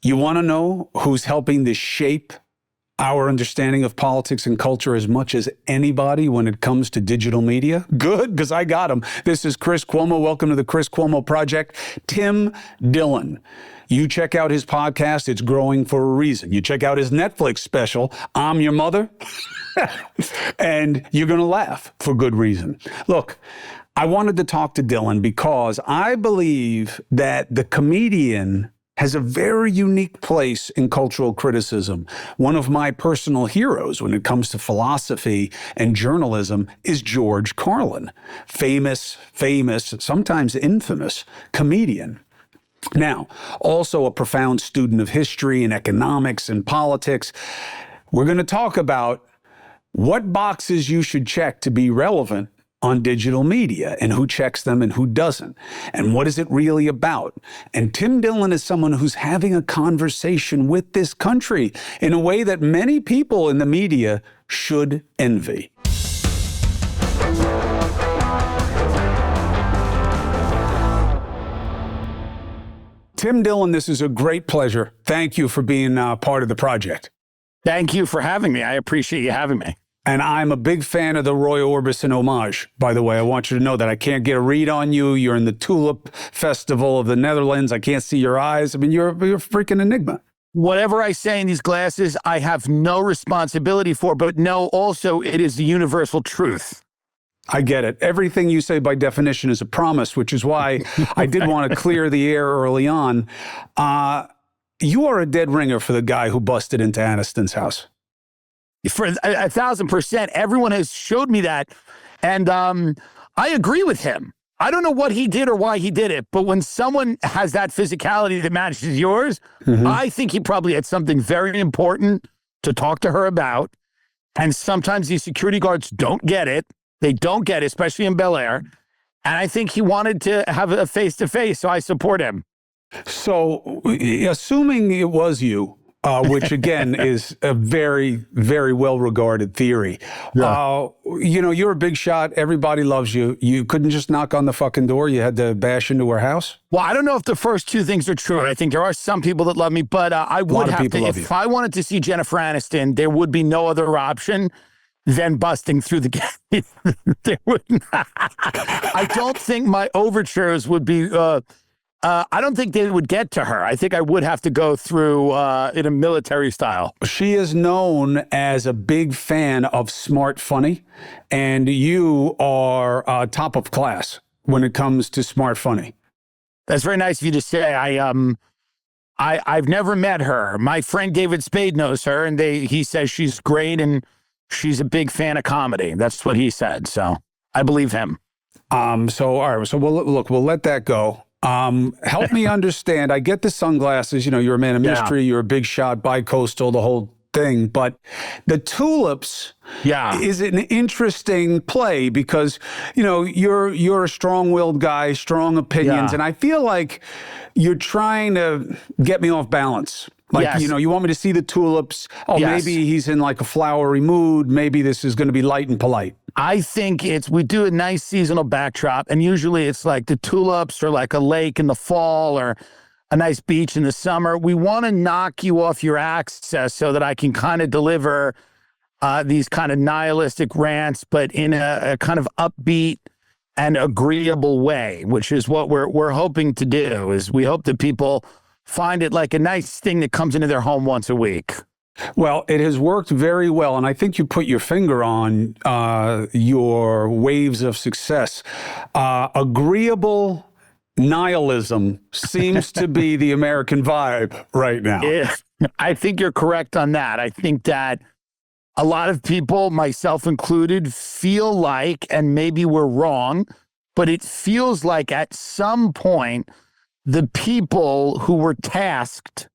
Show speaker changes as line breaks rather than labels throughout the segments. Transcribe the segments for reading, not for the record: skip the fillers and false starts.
You want to know who's helping to shape our understanding of politics and culture as much as anybody when it comes to digital media? Good, because I got him. This is Chris Cuomo. Welcome to the Chris Cuomo Project. Tim Dillon. You check out his podcast. It's growing for a reason. You check out his Netflix special, I'm Your Mother, and you're going to laugh for good reason. Look, I wanted to talk to Dillon because I believe that the comedian has a very unique place in cultural criticism. One of my personal heroes when it comes to philosophy and journalism is George Carlin, famous, sometimes infamous comedian. Now, also a profound student of history and economics and politics. We're going to talk about what boxes you should check to be relevant on digital media and who checks them and who doesn't. And what is it really about? And Tim Dillon is someone who's having a conversation with this country in a way that many people in the media should envy. Tim Dillon, this is a great pleasure. Thank you for being part of the project.
Thank you for having me. I appreciate you having me.
And I'm a big fan of the Roy Orbison homage, by the way. I want you to know that I can't get a read on you. You're in the Tulip Festival of the Netherlands. I can't see your eyes. I mean, you're a freaking enigma.
Whatever I say in these glasses, I have no responsibility for, but no, also it is the universal truth.
I get it. Everything you say by definition is a promise, which is why I did want to clear the air early on. You are a dead ringer for the guy who busted into Aniston's house.
For 1,000%, everyone has showed me that. And I agree with him. I don't know what he did or why he did it, but when someone has that physicality that matches yours, I think he probably had something very important to talk to her about. And sometimes these security guards don't get it. They don't get it, especially in Bel Air. And I think he wanted to have a face-to-face, so I support him.
So, assuming it was you, which again is a very, very well-regarded theory. Yeah. You're a big shot. Everybody loves you. You couldn't just knock on the fucking door. You had to bash into her house.
Well, I don't know if the first two things are true. I think there are some people that love me, but I would have to, if I wanted to see Jennifer Aniston, there would be no other option than busting through the gate. There would not. I don't think my overtures would be... I don't think they would get to her. I think I would have to go through in a military style.
She is known as a big fan of smart funny, and you are top of class when it comes to smart funny.
That's very nice of you to say. I've never met her. My friend David Spade knows her, and he says she's great, and she's a big fan of comedy. That's what he said, so I believe him.
All right. So we'll let that go. Help me understand. I get the sunglasses. You're a man of mystery. You're a big shot, bi-coastal, the whole thing. But the tulips is an interesting play because, you're a strong-willed guy, strong opinions. And I feel like you're trying to get me off balance. Like, you want me to see the tulips. Oh, maybe he's in like a flowery mood. Maybe this is going to be light and polite.
I think we do a nice seasonal backdrop, and usually it's like the tulips or like a lake in the fall or a nice beach in the summer. We want to knock you off your axis so that I can kind of deliver these kind of nihilistic rants, but in a kind of upbeat and agreeable way, which is what we're hoping to do. Is we hope that people find it like a nice thing that comes into their home once a week.
Well, it has worked very well, and I think you put your finger on your waves of success. Agreeable nihilism seems to be the American vibe right now.
Yeah, I think you're correct on that. I think that a lot of people, myself included, feel like, and maybe we're wrong, but it feels like at some point, the people who were tasked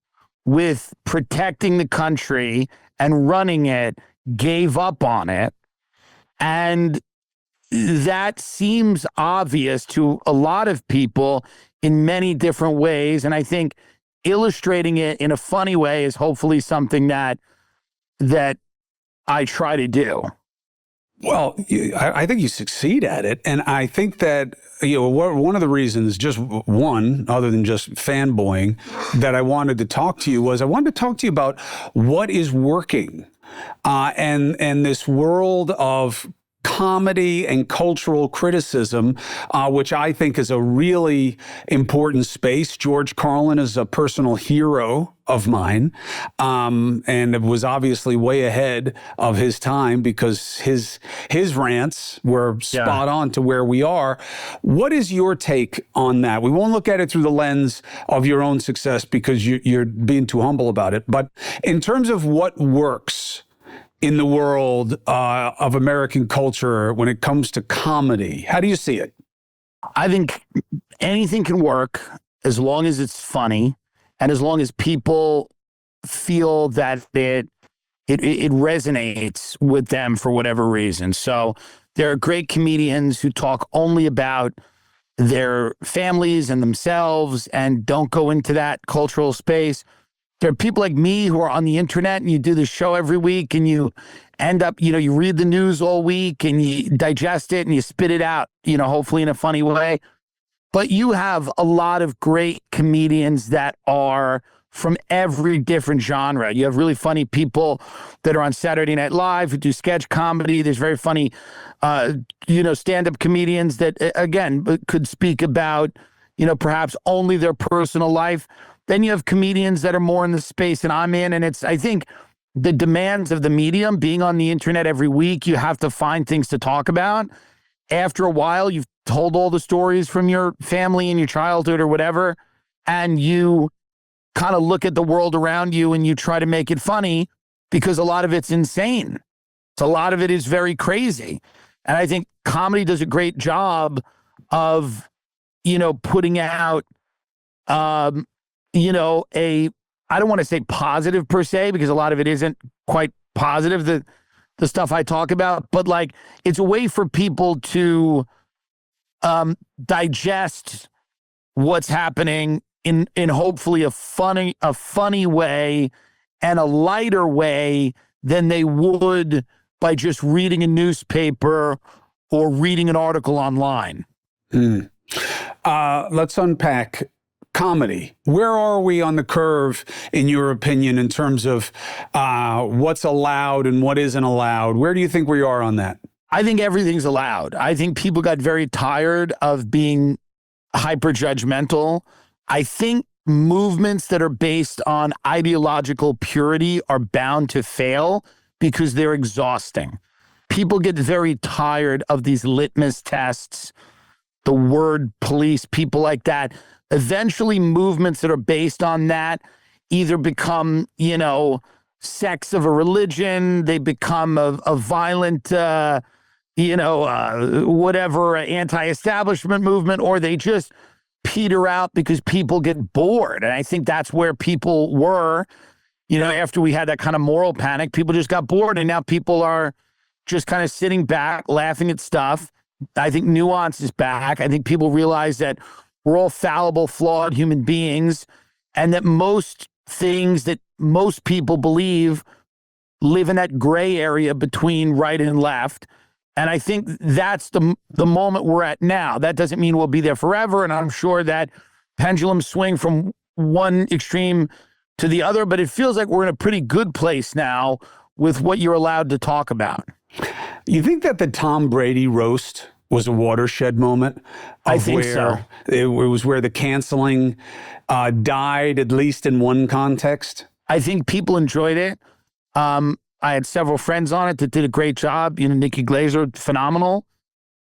with protecting the country and running it gave up on it. And that seems obvious to a lot of people in many different ways. And I think illustrating it in a funny way is hopefully something that I try to do.
Well, I think you succeed at it. And I think that, one of the reasons, just one, other than just fanboying, that I wanted to talk to you was I wanted to talk to you about what is working. And this world of comedy and cultural criticism, which I think is a really important space. George Carlin is a personal hero of mine, and it was obviously way ahead of his time because his rants were spot on to where we are. What is your take on that? We won't look at it through the lens of your own success because you're being too humble about it. But in terms of what works in the world of American culture when it comes to comedy, how do you see it?
I think anything can work as long as it's funny and as long as people feel that it resonates with them for whatever reason. So there are great comedians who talk only about their families and themselves and don't go into that cultural space. There are people like me who are on the internet and you do the show every week and you end up, you read the news all week and you digest it and you spit it out, hopefully in a funny way. But you have a lot of great comedians that are from every different genre. You have really funny people that are on Saturday Night Live who do sketch comedy. There's very funny, stand-up comedians that, again, could speak about, perhaps only their personal life. Then you have comedians that are more in the space than I'm in. And I think the demands of the medium, being on the internet every week, you have to find things to talk about. After a while, you've told all the stories from your family and your childhood or whatever, and you kind of look at the world around you and you try to make it funny because a lot of it's insane. So a lot of it is very crazy. And I think comedy does a great job of, putting out, I don't want to say positive per se, because a lot of it isn't quite positive, the stuff I talk about, but like it's a way for people to digest what's happening in hopefully a funny way and a lighter way than they would by just reading a newspaper or reading an article online.
Let's unpack comedy. Where are we on the curve, in your opinion, in terms of what's allowed and what isn't allowed? Where do you think we are on that?
I think everything's allowed. I think people got very tired of being hyper judgmental. I think movements that are based on ideological purity are bound to fail because they're exhausting. People get very tired of these litmus tests, the word police, people like that. Eventually, movements that are based on that either become, sects of a religion, they become a violent, whatever, anti-establishment movement, or they just peter out because people get bored. And I think that's where people were, after we had that kind of moral panic, people just got bored. And now people are just kind of sitting back, laughing at stuff. I think nuance is back. I think people realize that we're all fallible, flawed human beings, and that most things that most people believe live in that gray area between right and left. And I think that's the moment we're at now. That doesn't mean we'll be there forever, and I'm sure that pendulums swing from one extreme to the other, but it feels like we're in a pretty good place now with what you're allowed to talk about.
You think that the Tom Brady roast was a watershed moment?
I think so.
It was where the canceling died, at least in one context?
I think people enjoyed it. I had several friends on it that did a great job. Nikki Glaser, phenomenal.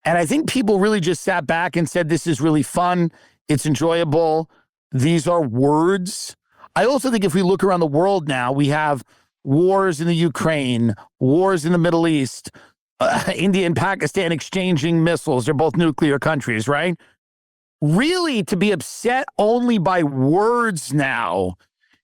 And I think people really just sat back and said, this is really fun. It's enjoyable. These are words. I also think if we look around the world now, we have wars in the Ukraine, wars in the Middle East, India and Pakistan exchanging missiles. They're both nuclear countries, right? Really, to be upset only by words now,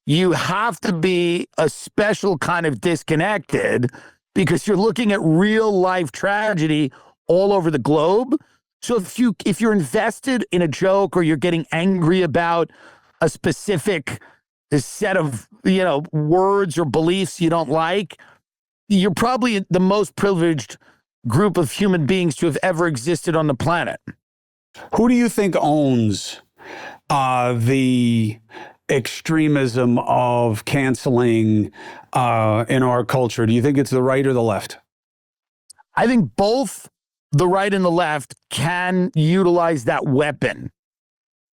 you have to be a special kind of disconnected because you're looking at real life tragedy all over the globe. So if you're invested in a joke or you're getting angry about a specific set of words or beliefs you don't like, you're probably the most privileged group of human beings to have ever existed on the planet.
Who do you think owns the extremism of canceling in our culture? Do you think it's the right or the left?
I think both the right and the left can utilize that weapon.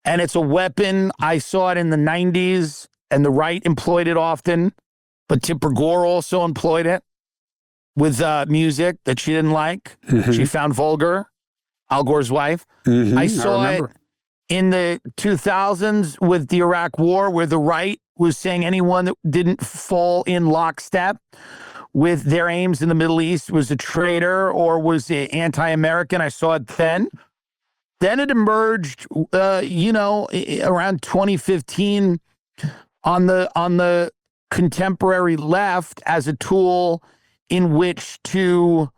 And it's a weapon. I saw it in the 90s, and the right employed it often. But Tipper Gore also employed it with music that she didn't like. Mm-hmm. She found vulgar. Al Gore's wife. Mm-hmm. I saw it in the 2000s with the Iraq War, where the right was saying anyone that didn't fall in lockstep with their aims in the Middle East was a traitor or was anti-American. I saw it then. Then it emerged, around 2015 on the contemporary left as a tool in which to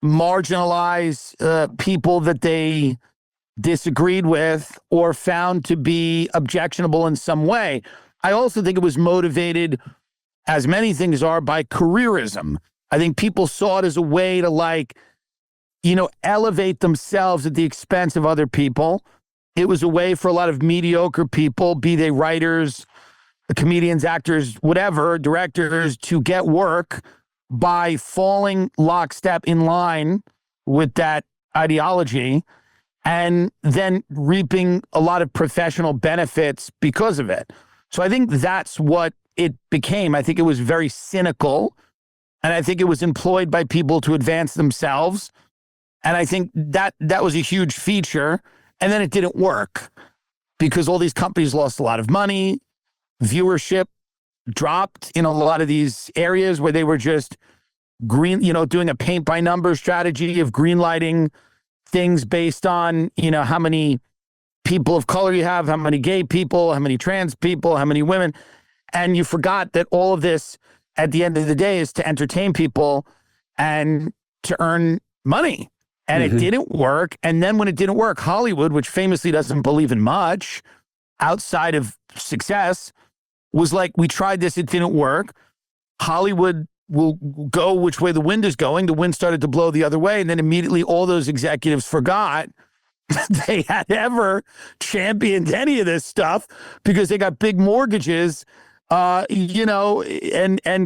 marginalize people that they disagreed with or found to be objectionable in some way. I also think it was motivated, as many things are, by careerism. I think people saw it as a way to elevate themselves at the expense of other people. It was a way for a lot of mediocre people, be they writers, comedians, actors, whatever, directors, to get work by falling lockstep in line with that ideology and then reaping a lot of professional benefits because of it. So I think that's what it became. I think it was very cynical, and I think it was employed by people to advance themselves. And I think that was a huge feature. And then it didn't work because all these companies lost a lot of money. Viewership dropped in a lot of these areas where they were just doing a paint by numbers strategy of greenlighting things based on, how many people of color you have, how many gay people, how many trans people, how many women. And you forgot that all of this at the end of the day is to entertain people and to earn money. And it didn't work. And then when it didn't work, Hollywood, which famously doesn't believe in much outside of success, was like, we tried this, it didn't work. Hollywood will go which way the wind is going. The wind started to blow the other way. And then immediately all those executives forgot they had ever championed any of this stuff because they got big mortgages, and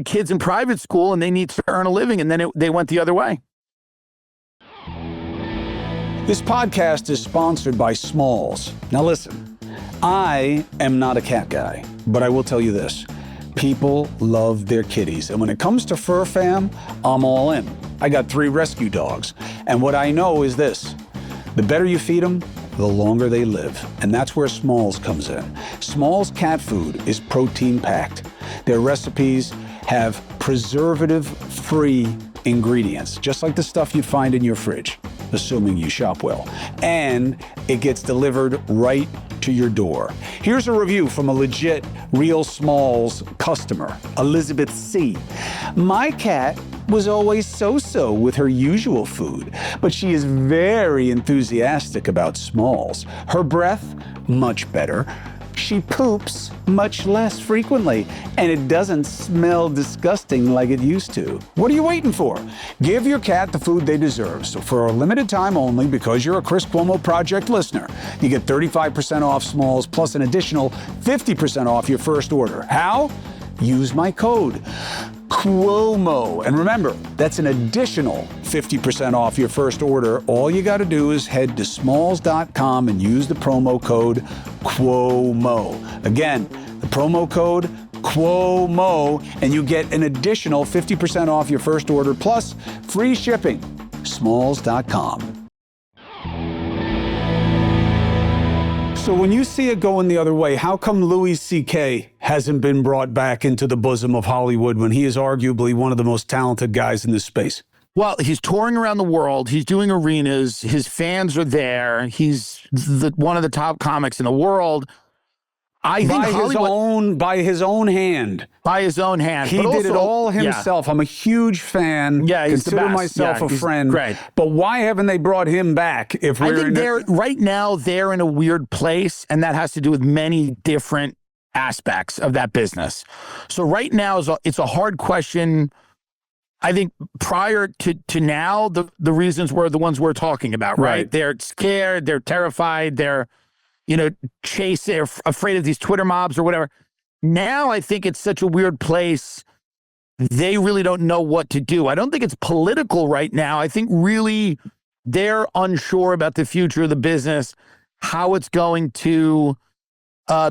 kids in private school, and they need to earn a living. And then they went the other way.
This podcast is sponsored by Smalls. Now listen, I am not a cat guy, but I will tell you this. People love their kitties. And when it comes to fur fam, I'm all in. I got 3 rescue dogs. And what I know is this. The better you feed them, the longer they live. And that's where Smalls comes in. Smalls cat food is protein-packed. Their recipes have preservative-free ingredients, just like the stuff you'd find in your fridge, assuming you shop well. And it gets delivered right to your door. Here's a review from a legit, real Smalls customer, Elizabeth C. My cat was always so-so with her usual food, but she is very enthusiastic about Smalls. Her breath, much better. She poops much less frequently, and it doesn't smell disgusting like it used to. What are you waiting for? Give your cat the food they deserve. So for a limited time only, because you're a Chris Cuomo Project listener, you get 35% off Smalls plus an additional 50% off your first order. How? Use my code Cuomo. And remember, that's an additional 50% off your first order. All you got to do is head to smalls.com and use the promo code Cuomo. Again, the promo code Cuomo, and you get an additional 50% off your first order plus free shipping. Smalls.com. So when you see it going the other way, how come Louis C.K. hasn't been brought back into the bosom of Hollywood when he is arguably one of the most talented guys in this space?
Well, he's touring around the world. He's doing arenas. His fans are there. He's one of the top comics in the world. I think
by his own hand.
By his own hand.
He did it all himself. Yeah. I'm a huge fan.
Yeah, he's
consider myself a friend.
Great.
But why haven't they brought him back? If we're
I think right now they're in a weird place, and that has to do with many different aspects of that business. So right now it's a hard question I think prior to now, the reasons were the ones we're talking about, right? They're scared, they're terrified, they're, they're afraid of these Twitter mobs or whatever. Now I think it's such a weird place. They really don't know what to do. I don't think it's political right now. I think really they're unsure about the future of the business, how it's going to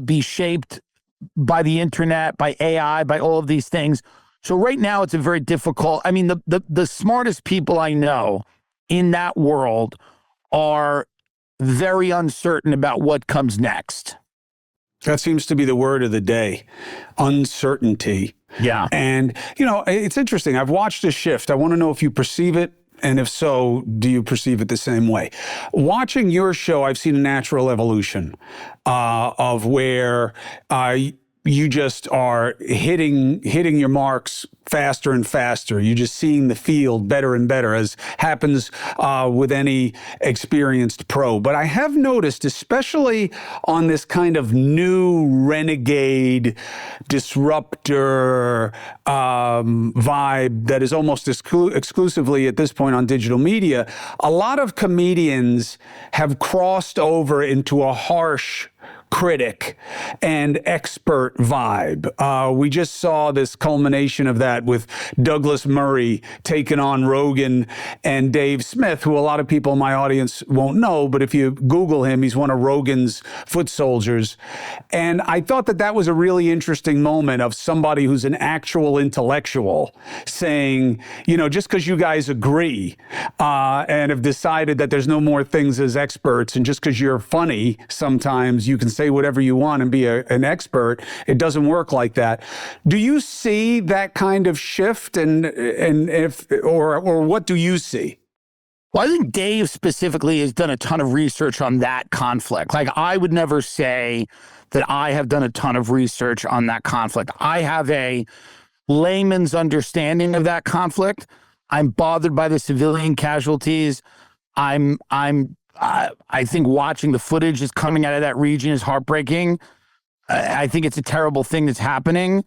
be shaped by the internet, by AI, by all of these things. So right now it's a very difficult, I mean, the smartest people I know in that world are very uncertain about what comes next.
That seems to be the word of the day, uncertainty.
Yeah.
And, it's interesting. I've watched a shift. I want to know if you perceive it. And if so, do you perceive it the same way? Watching your show, I've seen a natural evolution of where you just are hitting your marks faster and faster. You're just seeing the field better and better, as happens with any experienced pro. But I have noticed, especially on this kind of new renegade disruptor vibe that is almost exclusively at this point on digital media, a lot of comedians have crossed over into a harsh critic and expert vibe. We just saw this culmination of that with Douglas Murray taking on Rogan and Dave Smith, who a lot of people in my audience won't know, but if you Google him, he's one of Rogan's foot soldiers. And I thought that was a really interesting moment of somebody who's an actual intellectual saying, just because you guys agree and have decided that there's no more things as experts, and just because you're funny, sometimes you can say whatever you want and be an expert. It doesn't work like that. Do you see that kind of shift, and if or what do you see?
Well, I think Dave specifically has done a ton of research on that conflict. Like, I would never say that I have done a ton of research on that conflict. I have a layman's understanding of that conflict. I'm bothered by the civilian casualties. I think watching the footage is coming out of that region is heartbreaking. I think it's a terrible thing that's happening.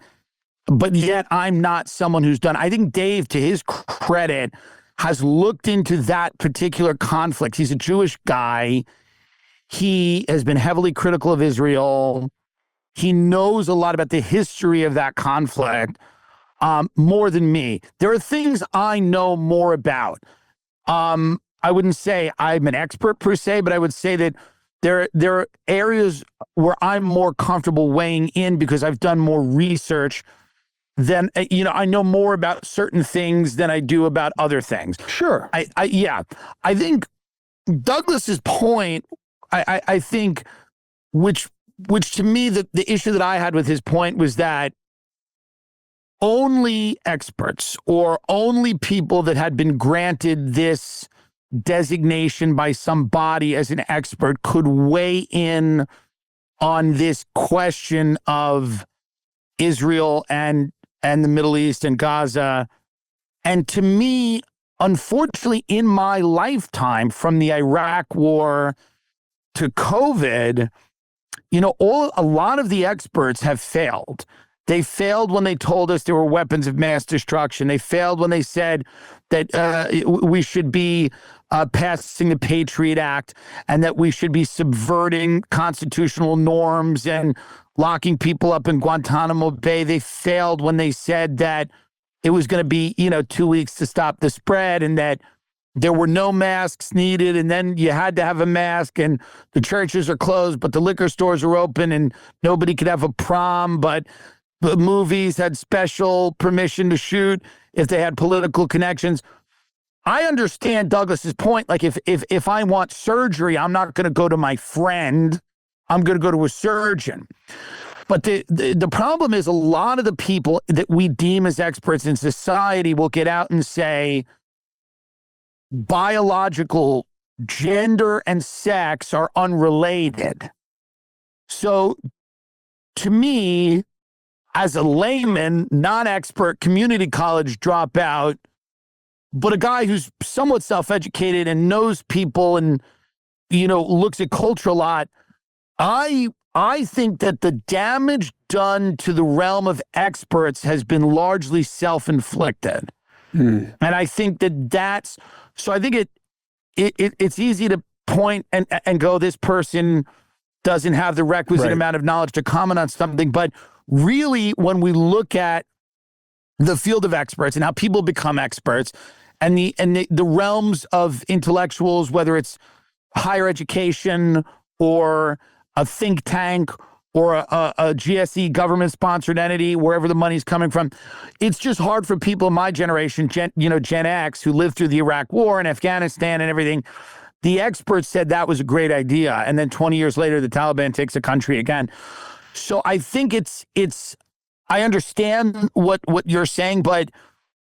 But yet I'm not someone who's done. I think Dave, to his credit, has looked into that particular conflict. He's a Jewish guy. He has been heavily critical of Israel. He knows a lot about the history of that conflict, more than me. There are things I know more about. I wouldn't say I'm an expert per se, but I would say that there are areas where I'm more comfortable weighing in because I've done more research than, I know more about certain things than I do about other things.
Sure.
I think Douglas's point, I think, which to me, the issue that I had with his point was that only experts or only people that had been granted this designation by some body as an expert could weigh in on this question of Israel and the Middle East and Gaza. And to me, unfortunately, in my lifetime, from the Iraq war to COVID, a lot of the experts have failed. They failed when they told us there were weapons of mass destruction. They failed when they said that we should be passing the Patriot Act and that we should be subverting constitutional norms and locking people up in Guantanamo Bay. They failed when they said that it was going to be, 2 weeks to stop the spread and that there were no masks needed, and then you had to have a mask, and the churches are closed, but the liquor stores are open, and nobody could have a prom, but the movies had special permission to shoot if they had political connections. I understand Douglas's point. Like, if I want surgery, I'm not going to go to my friend. I'm going to go to a surgeon. But the problem is a lot of the people that we deem as experts in society will get out and say biological gender and sex are unrelated. So to me, as a layman, non-expert, community college dropout, but a guy who's somewhat self-educated and knows people and, looks at culture a lot, I think that the damage done to the realm of experts has been largely self-inflicted. And I think so I think it's easy to point and go, this person doesn't have the requisite amount of knowledge to comment on something. But really, when we look at the field of experts and how people become experts and the realms of intellectuals, whether it's higher education or a think tank or a GSE government-sponsored entity, wherever the money's coming from, it's just hard for people in my generation, Gen X, who lived through the Iraq War and Afghanistan and everything. The experts said that was a great idea. And then 20 years later, the Taliban takes the country again. So I think I understand what you're saying, but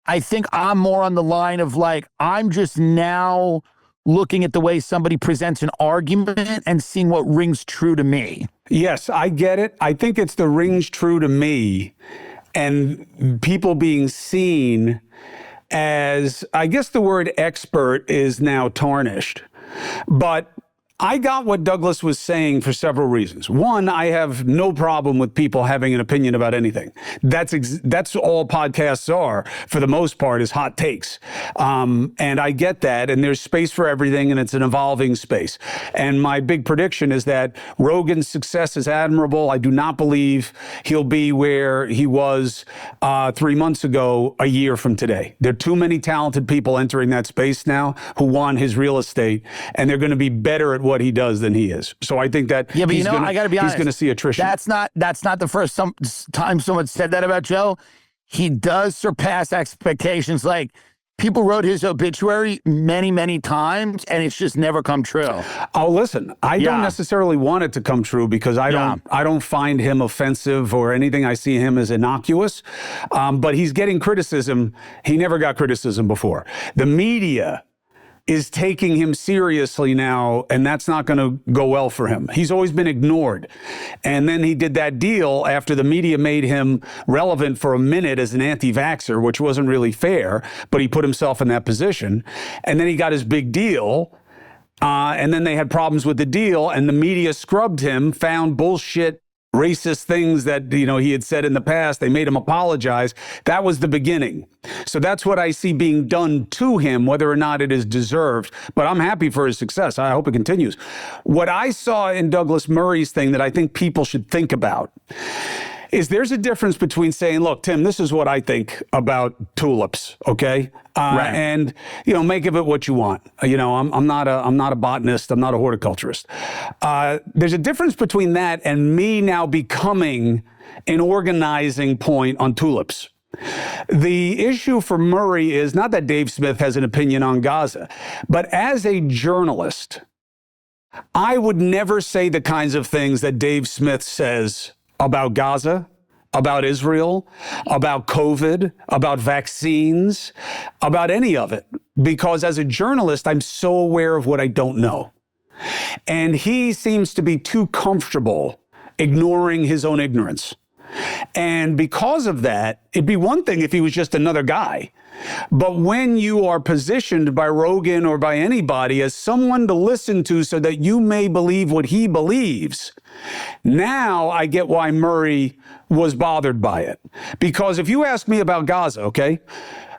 I think I'm more on the line of like, I'm just now looking at the way somebody presents an argument and seeing what rings true to me.
Yes, I get it. I think it's the rings true to me and people being seen as, I guess the word expert is now tarnished. But I got what Douglas was saying for several reasons. One, I have no problem with people having an opinion about anything. That's all podcasts are, for the most part, is hot takes. And I get that, and there's space for everything, and it's an evolving space. And my big prediction is that Rogan's success is admirable. I do not believe he'll be where he was 3 months ago, a year from today. There are too many talented people entering that space now who want his real estate, and they're going to be better at what he does than he is. So I think that
but I got to be honest,
he's going to see attrition.
That's not the first time someone said that about Joe. He does surpass expectations. Like, people wrote his obituary many, many times, and it's just never come true.
Oh, listen, I don't necessarily want it to come true because I don't find him offensive or anything. I see him as innocuous. But he's getting criticism. He never got criticism before. The media is taking him seriously now, and that's not going to go well for him. He's always been ignored. And then he did that deal after the media made him relevant for a minute as an anti-vaxxer, which wasn't really fair, but he put himself in that position. And then he got his big deal, and then they had problems with the deal, and the media scrubbed him, found bullshit, racist things that, he had said in the past. They made him apologize. That was the beginning. So that's what I see being done to him, whether or not it is deserved. But I'm happy for his success. I hope it continues. What I saw in Douglas Murray's thing that I think people should think about is there's a difference between saying, look, Tim, this is what I think about tulips, okay? Right. And, make of it what you want. I'm not a botanist. I'm not a horticulturist. There's a difference between that and me now becoming an organizing point on tulips. The issue for Murray is not that Dave Smith has an opinion on Gaza, but as a journalist, I would never say the kinds of things that Dave Smith says about Gaza, about Israel, about COVID, about vaccines, about any of it. Because as a journalist, I'm so aware of what I don't know. And he seems to be too comfortable ignoring his own ignorance. And because of that, it'd be one thing if he was just another guy. But when you are positioned by Rogan or by anybody as someone to listen to so that you may believe what he believes, now I get why Murray was bothered by it. Because if you ask me about Gaza, okay,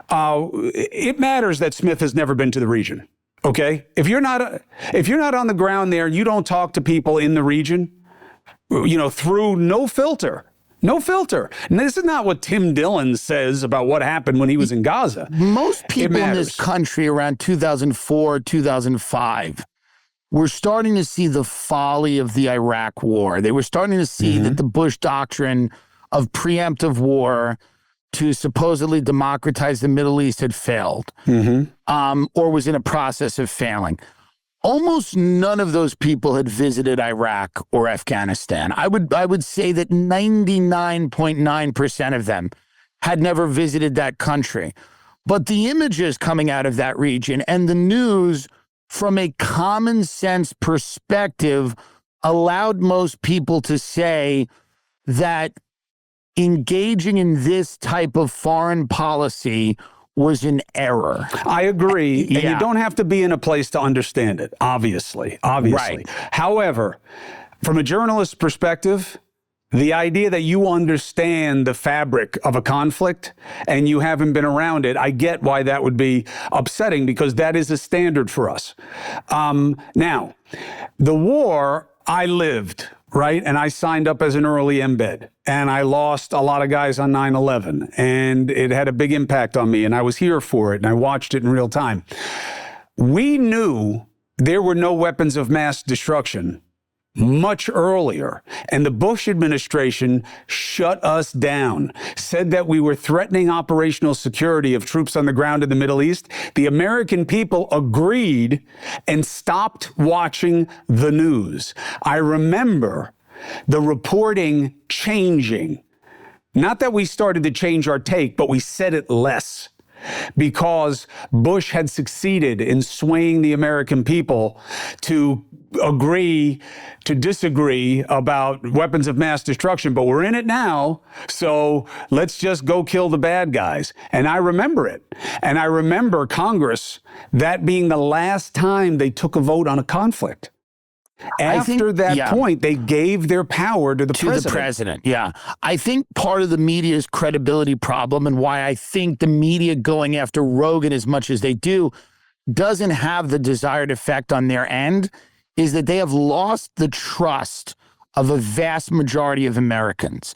it matters that Smith has never been to the region, okay? If you're not on the ground there, you don't talk to people in the region, through no filter. No filter. And this is not what Tim Dillon says about what happened when he was in Gaza.
Most people in this country around 2004, 2005 were starting to see the folly of the Iraq war. They were starting to see that the Bush doctrine of preemptive war to supposedly democratize the Middle East had failed, or was in a process of failing. Almost none of those people had visited Iraq or Afghanistan. I would say that 99.9% of them had never visited that country. But the images coming out of that region and the news from a common sense perspective allowed most people to say that engaging in this type of foreign policy was an error.
I agree. And you don't have to be in a place to understand it, obviously.
Right.
However, from a journalist's perspective, The idea that you understand the fabric of a conflict and you haven't been around it, I get why that would be upsetting, because that is a standard for us. Now, the war, I lived, right? And I signed up as an early embed, and I lost a lot of guys on 9/11, and it had a big impact on me, and I was here for it, and I watched it in real time. We knew there were no weapons of mass destruction much earlier, and the Bush administration shut us down, said that we were threatening operational security of troops on the ground in the Middle East. The American people agreed and stopped watching the news. I remember the reporting changing. Not that we started to change our take, but we said it less, because Bush had succeeded in swaying the American people to agree to disagree about weapons of mass destruction. But we're in it now, so let's just go kill the bad guys. And I remember it. And I remember Congress, that being the last time they took a vote on a conflict. After that point, they gave their power to the president.
Yeah. I think part of the media's credibility problem, and why I think the media going after Rogan as much as they do doesn't have the desired effect on their end, is that they have lost the trust of a vast majority of Americans.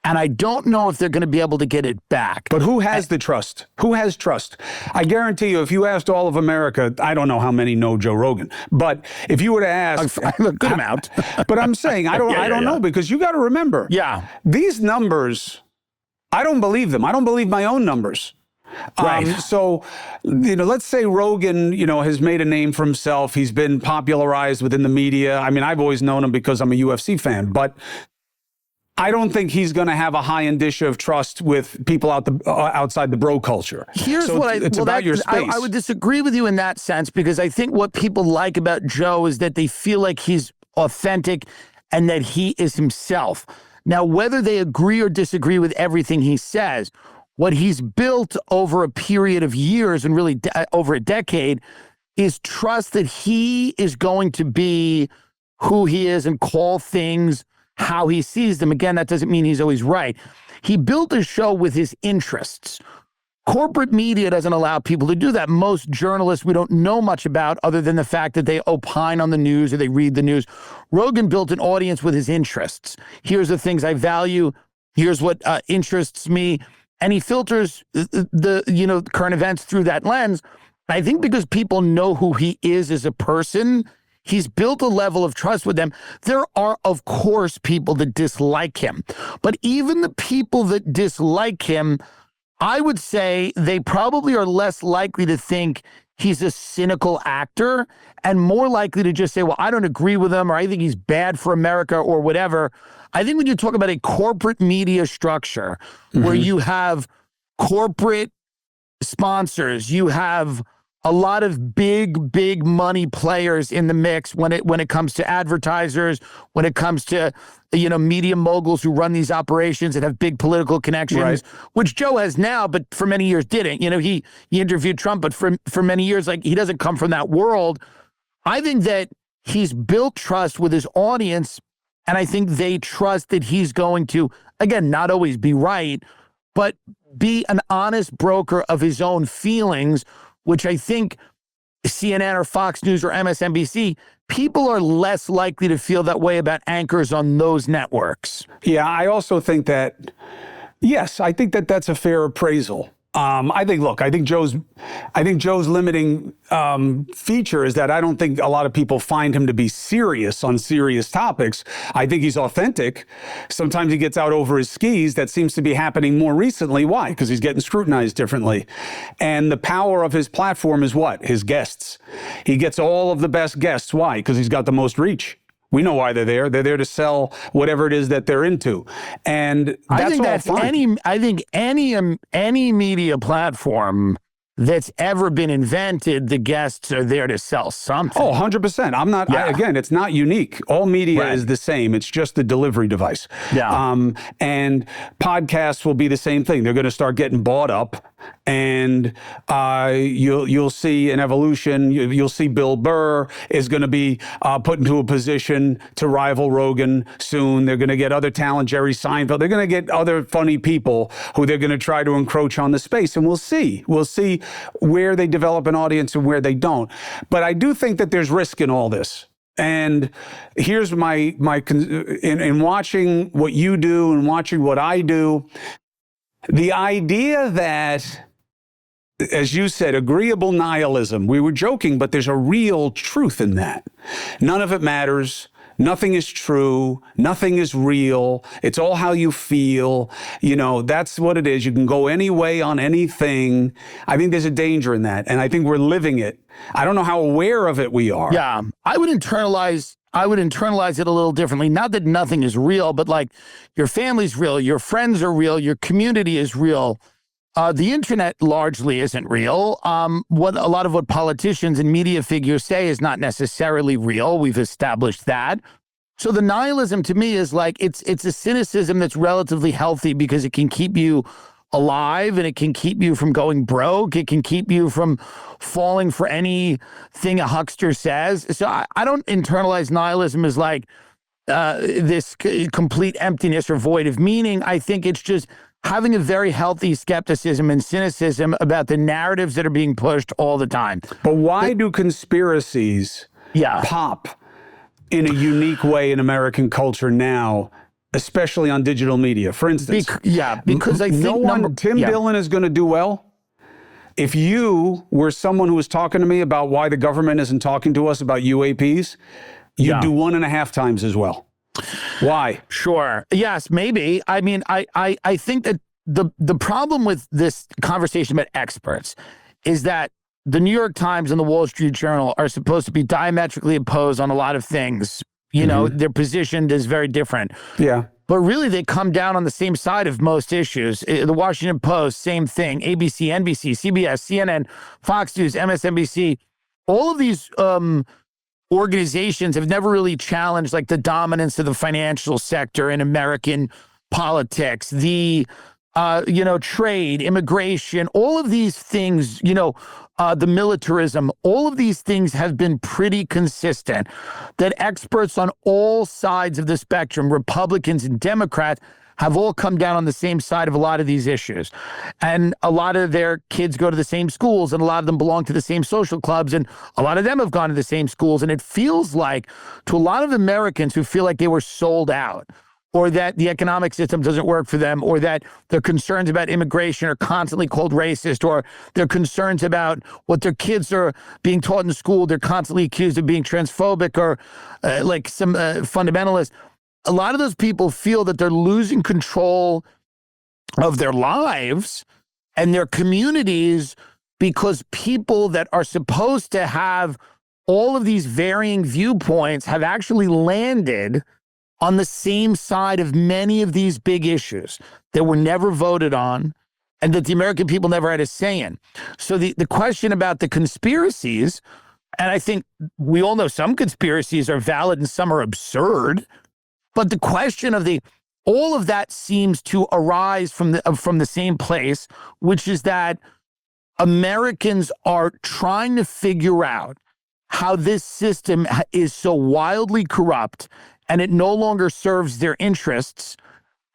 And I don't know if they're going to be able to get it back.
But who has the trust? Who has trust? I guarantee you, if you asked all of America, I don't know how many know Joe Rogan, but if you were to ask,
good amount.
But I'm saying I don't know, because you got to remember, these numbers, I don't believe them. I don't believe my own numbers.
Right.
So, let's say Rogan, has made a name for himself. He's been popularized within the media. I mean, I've always known him because I'm a UFC fan, but I don't think he's going to have a high indicia of trust with people outside the bro culture.
Here's it's about your space. I would disagree with you in that sense, because I think what people like about Joe is that they feel like he's authentic and that he is himself. Now, whether they agree or disagree with everything he says, what he's built over a period of years, and really over a decade, is trust that he is going to be who he is and call things how he sees them. Again, that doesn't mean he's always right. He built a show with his interests. Corporate media doesn't allow people to do that. Most journalists we don't know much about, other than the fact that they opine on the news or they read the news. Rogan built an audience with his interests. Here's the things I value. Here's what interests me. And he filters the current events through that lens. I think because people know who he is as a person, he's built a level of trust with them. There are, of course, people that dislike him. But even the people that dislike him, I would say they probably are less likely to think he's a cynical actor and more likely to just say, well, I don't agree with him, or I think he's bad for America, or whatever. I think when you talk about a corporate media structure where you have corporate sponsors, you have a lot of big money players in the mix when it comes to advertisers, when it comes to, media moguls who run these operations and have big political connections, which Joe has now, but for many years didn't. He interviewed Trump, but for many years, he doesn't come from that world. I think that he's built trust with his audience, and I think they trust that he's going to, again, not always be right, but be an honest broker of his own feelings, which I think CNN or Fox News or MSNBC, people are less likely to feel that way about anchors on those networks.
Yeah, I also think that, yes, I think that that's a fair appraisal. I think Joe's limiting feature is that I don't think a lot of people find him to be serious on serious topics. I think he's authentic. Sometimes he gets out over his skis. That seems to be happening more recently. Why? Because he's getting scrutinized differently. And the power of his platform is what? His guests. He gets all of the best guests. Why? Because he's got the most reach. We know why they're there. They're there to sell whatever it is that they're into. And that's fine.
I think any media platform that's ever been invented, the guests are there to sell something.
Oh, 100%. I'm not, again, it's not unique. All media is the same. It's just the delivery device.
Yeah.
And podcasts will be the same thing. They're going to start getting bought up And you'll see an evolution. You'll see Bill Burr is going to be put into a position to rival Rogan soon. They're going to get other talent, Jerry Seinfeld. They're going to get other funny people who they're going to try to encroach on the space. And we'll see. We'll see where they develop an audience and where they don't. But I do think that there's risk in all this. And here's my in watching what you do and watching what I do, the idea that, as you said, agreeable nihilism. We were joking, but there's a real truth in that. None of it matters. Nothing is true. Nothing is real. It's all how you feel. You know, that's what it is. You can go any way on anything. I think there's a danger in that. And I think we're living it. I don't know how aware of it we are.
Yeah. I would internalize it a little differently. Not that nothing is real, but like your family's real, your friends are real, your community is real. The internet largely isn't real. What a lot of what politicians and media figures say is not necessarily real. We've established that. So the nihilism to me is like it's a cynicism that's relatively healthy because it can keep you alive and it can keep you from going broke. It can keep you from falling for anything a huckster says. So I don't internalize nihilism as like this complete emptiness or void of meaning. I think it's just having a very healthy skepticism and cynicism about the narratives that are being pushed all the time.
But why do conspiracies pop in a unique way in American culture now, especially on digital media? For instance,
because I think
Tim Dillon is going to do well. If you were someone who was talking to me about why the government isn't talking to us about UAPs, you'd do 1.5 times as well. Why?
Sure. Yes, maybe. I mean, I think that the problem with this conversation about experts is that the New York Times and the Wall Street Journal are supposed to be diametrically opposed on a lot of things. You know, they're positioned as very different.
Yeah.
But really, they come down on the same side of most issues. The Washington Post, same thing. ABC, NBC, CBS, CNN, Fox News, MSNBC, all of these organizations have never really challenged like the dominance of the financial sector in American politics, the trade, immigration, all of these things, the militarism, all of these things have been pretty consistent, that experts on all sides of the spectrum, Republicans and Democrats, have all come down on the same side of a lot of these issues. And a lot of their kids go to the same schools, and a lot of them belong to the same social clubs, and a lot of them have gone to the same schools. And it feels like to a lot of Americans who feel like they were sold out, or that the economic system doesn't work for them, or that their concerns about immigration are constantly called racist, or their concerns about what their kids are being taught in school, they're constantly accused of being transphobic or like some fundamentalists. A lot of those people feel that they're losing control of their lives and their communities because people that are supposed to have all of these varying viewpoints have actually landed on the same side of many of these big issues that were never voted on and that the American people never had a say in. So the question about the conspiracies, and I think we all know some conspiracies are valid and some are absurd, but the question of all of that seems to arise from the same place, which is that Americans are trying to figure out how this system is so wildly corrupt and it no longer serves their interests.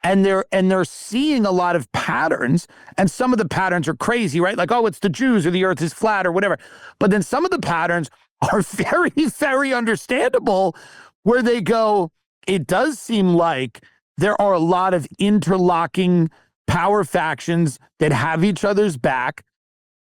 And they're seeing a lot of patterns, and some of the patterns are crazy, right? Like, oh, it's the Jews or the earth is flat or whatever. But then some of the patterns are very, very understandable, where they go, it does seem like there are a lot of interlocking power factions that have each other's back,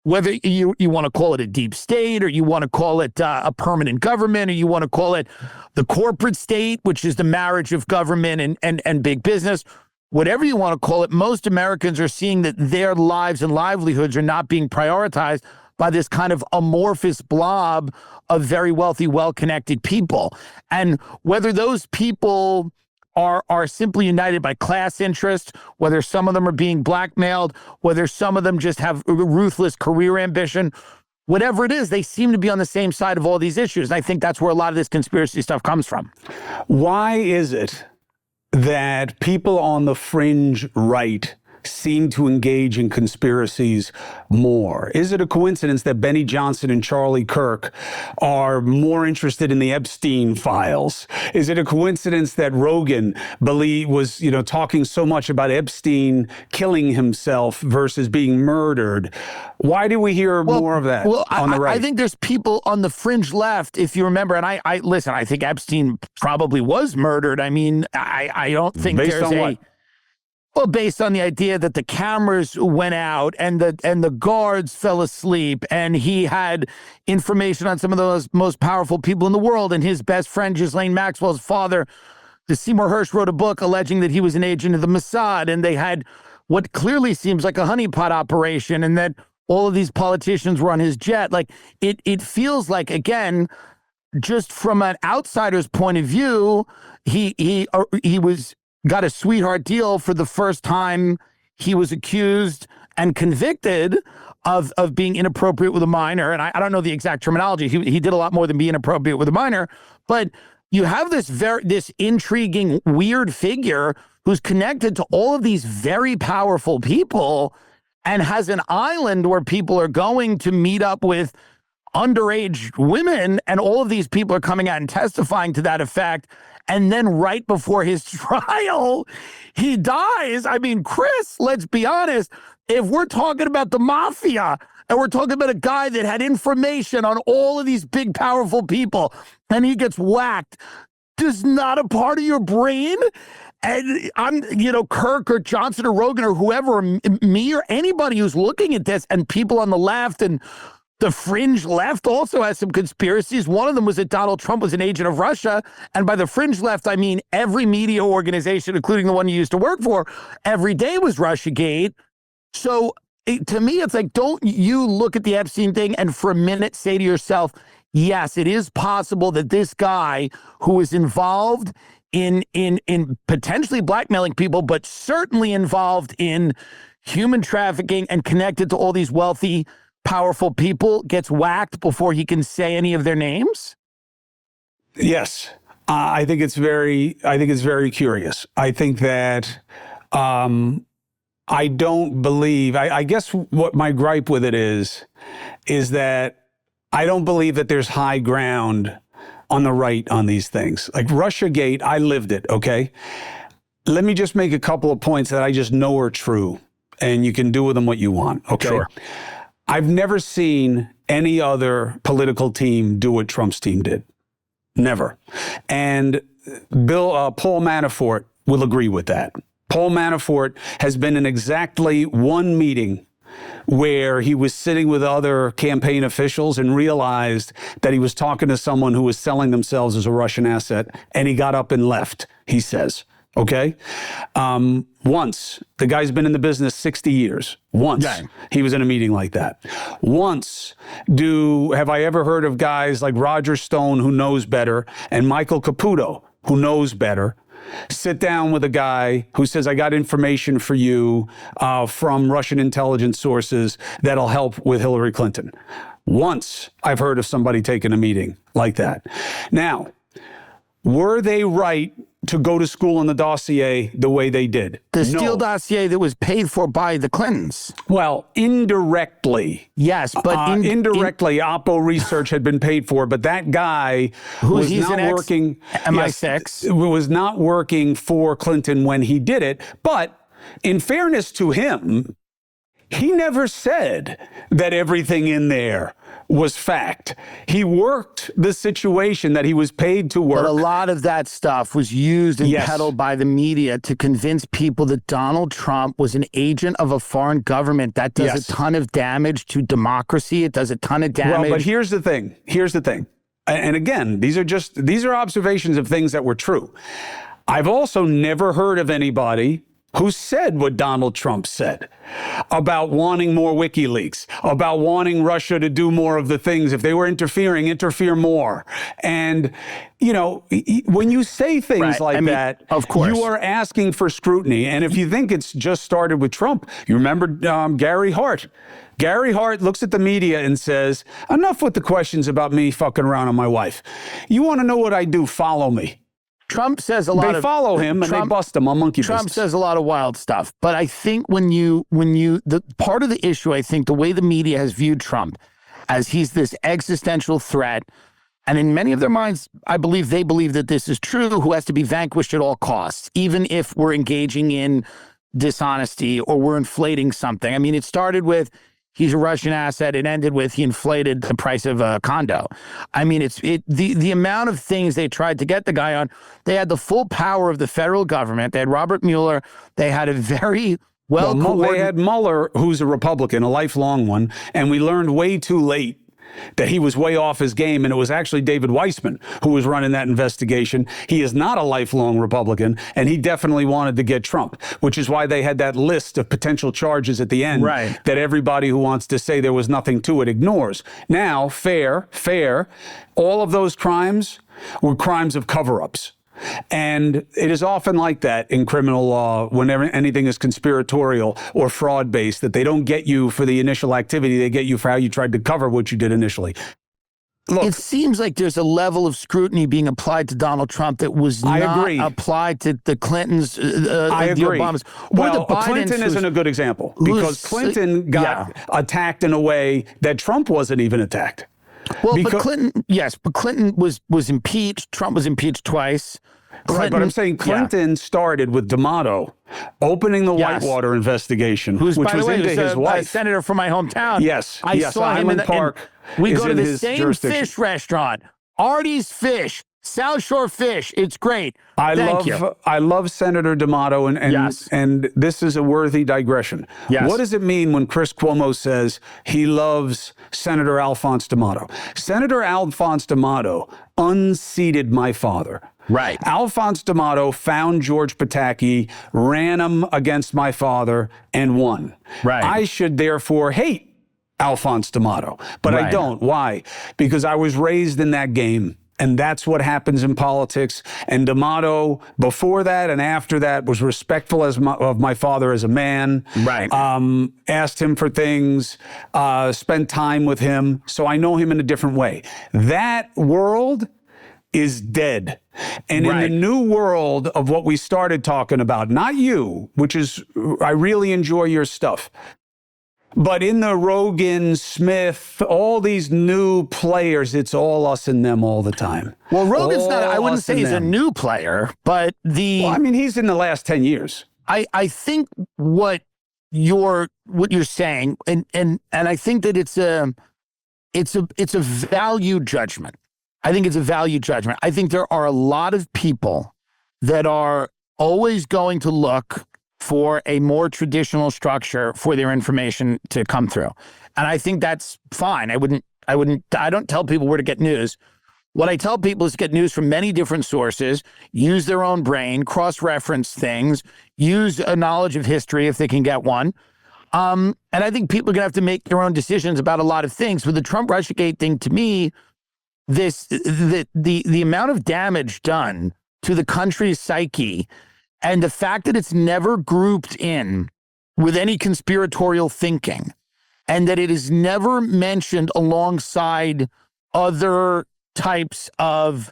whether you want to call it a deep state, or you want to call it a permanent government, or you want to call it the corporate state, which is the marriage of government and big business. Whatever you want to call it, most Americans are seeing that their lives and livelihoods are not being prioritized by this kind of amorphous blob of very wealthy, well-connected people. And whether those people are simply united by class interest, whether some of them are being blackmailed, whether some of them just have ruthless career ambition, whatever it is, they seem to be on the same side of all these issues. And I think that's where a lot of this conspiracy stuff comes from.
Why is it that people on the fringe right seem to engage in conspiracies more? Is it a coincidence that Benny Johnson and Charlie Kirk are more interested in the Epstein files? Is it a coincidence that Rogan was talking so much about Epstein killing himself versus being murdered? Why do we hear more of that on the right?
I think there's people on the fringe left, if you remember, and I listen, I think Epstein probably was murdered. I mean, I don't think
Based on what?
Well, based on the idea that the cameras went out and the guards fell asleep, and he had information on some of the most powerful people in the world, and his best friend, Ghislaine Maxwell's father, the Seymour Hersh, wrote a book alleging that he was an agent of the Mossad, and they had what clearly seems like a honeypot operation, and that all of these politicians were on his jet. Like, it feels like, again, just from an outsider's point of view, he got a sweetheart deal for the first time he was accused and convicted of being inappropriate with a minor. And I don't know the exact terminology. He did a lot more than be inappropriate with a minor. But you have this intriguing, weird figure who's connected to all of these very powerful people and has an island where people are going to meet up with underage women, and all of these people are coming out and testifying to that effect. And then right before his trial, he dies. I mean, Chris, let's be honest. If we're talking about the mafia and we're talking about a guy that had information on all of these big, powerful people, and he gets whacked, does not a part of your brain, and I'm, Kirk or Johnson or Rogan or whoever, or me or anybody who's looking at this, and people on the left and the fringe left also has some conspiracies. One of them was that Donald Trump was an agent of Russia. And by the fringe left, I mean every media organization, including the one you used to work for, every day was Russiagate. So to me, it's like, don't you look at the Epstein thing and for a minute say to yourself, yes, it is possible that this guy who is involved in potentially blackmailing people, but certainly involved in human trafficking and connected to all these wealthy, powerful people, gets whacked before he can say any of their names?
Yes. I think it's very curious. I think that I don't believe, I guess what my gripe with it is that I don't believe that there's high ground on the right on these things. Like Russiagate, I lived it, okay? Let me just make a couple of points that I just know are true, and you can do with them what you want, okay?
Sure.
I've never seen any other political team do what Trump's team did. Never. And Paul Manafort will agree with that. Paul Manafort has been in exactly one meeting where he was sitting with other campaign officials and realized that he was talking to someone who was selling themselves as a Russian asset, and he got up and left, he says. Okay? Once, the guy's been in the business 60 years. Once, he was in a meeting like that. Once, have I ever heard of guys like Roger Stone, who knows better, and Michael Caputo, who knows better, sit down with a guy who says, I got information for you from Russian intelligence sources that'll help with Hillary Clinton? Once I've heard of somebody taking a meeting like that. Now, were they right to go to school on the dossier the way they did?
The Steele dossier that was paid for by the Clintons.
Well, indirectly.
Yes, but
indirectly, Oppo Research had been paid for, but that guy was not working.
MI6
was not working for Clinton when he did it. But in fairness to him, he never said that everything in there was fact. He worked the situation that he was paid to work.
But a lot of that stuff was used and peddled by the media to convince people that Donald Trump was an agent of a foreign government. That does a ton of damage to democracy. It does a ton of damage.
Well, but here's the thing. And again, these are observations of things that were true. I've also never heard of anybody who said what Donald Trump said about wanting more WikiLeaks, about wanting Russia to do more of the things. If they were interfering, interfere more. And, when you say things that,
of course,
you are asking for scrutiny. And if you think it's just started with Trump, you remember Gary Hart. Gary Hart looks at the media and says, enough with the questions about me fucking around on my wife. You want to know what I do? Follow me.
Trump says a lot
They follow him and they bust him on monkey
Trump
business.
says a lot of wild stuff. But I think the part of the issue, I think the way the media has viewed Trump as he's this existential threat, and in many of their minds, I believe they believe that this is true, who has to be vanquished at all costs, even if we're engaging in dishonesty or we're inflating something. I mean, it started with he's a Russian asset. It ended with he inflated the price of a condo. I mean, the amount of things they tried to get the guy on. They had the full power of the federal government. They had Robert Mueller. They had a very
they had Mueller, who's a Republican, a lifelong one, and we learned way too late that he was way off his game, and it was actually David Weissman who was running that investigation. He is not a lifelong Republican, and he definitely wanted to get Trump, which is why they had that list of potential charges at the end that everybody who wants to say there was nothing to it ignores. Now, fair, all of those crimes were crimes of cover-ups. And it is often like that in criminal law whenever anything is conspiratorial or fraud-based, that they don't get you for the initial activity, they get you for how you tried to cover what you did initially. Look,
it seems like there's a level of scrutiny being applied to Donald Trump that was not applied to the Clintons, the Obamas.
Well, Clinton isn't a good example because Clinton got attacked in a way that Trump wasn't even attacked.
Well, but Clinton was impeached. Trump was impeached twice.
Right, but I'm saying Clinton started with D'Amato opening the Whitewater investigation, which was into his wife.
A senator from my hometown.
Yes,
I saw him in the
Park.
We go to the same fish restaurant, Artie's Fish, South Shore Fish. It's great.
I love Senator D'Amato, and this is a worthy digression.
Yes.
What does it mean when Chris Cuomo says he loves Senator Alphonse D'Amato? Senator Alphonse D'Amato unseated my father.
Right.
Alphonse D'Amato found George Pataki, ran him against my father, and won.
Right.
I should therefore hate Alphonse D'Amato, but I don't. Why? Because I was raised in that game. And that's what happens in politics. And D'Amato, before that and after that, was respectful of my father as a man.
Right.
Asked him for things, spent time with him. So I know him in a different way. That world is dead. And in the new world of what we started talking about, not you, which is, I really enjoy your stuff. But in the Rogan, Smith, all these new players, it's all us and them all the time.
Well, Rogan's not, I wouldn't say he's a new player, but
Well, I mean, he's in the last 10 years.
I think what you're saying, and I think that it's a value judgment. I think it's a value judgment. I think there are a lot of people that are always going to look for a more traditional structure for their information to come through. And I think that's fine. I don't tell people where to get news. What I tell people is to get news from many different sources, use their own brain, cross-reference things, use a knowledge of history if they can get one. And I think people are going to have to make their own decisions about a lot of things. With the Trump Russiagate thing, to me, the amount of damage done to the country's psyche and the fact that it's never grouped in with any conspiratorial thinking and that it is never mentioned alongside other types of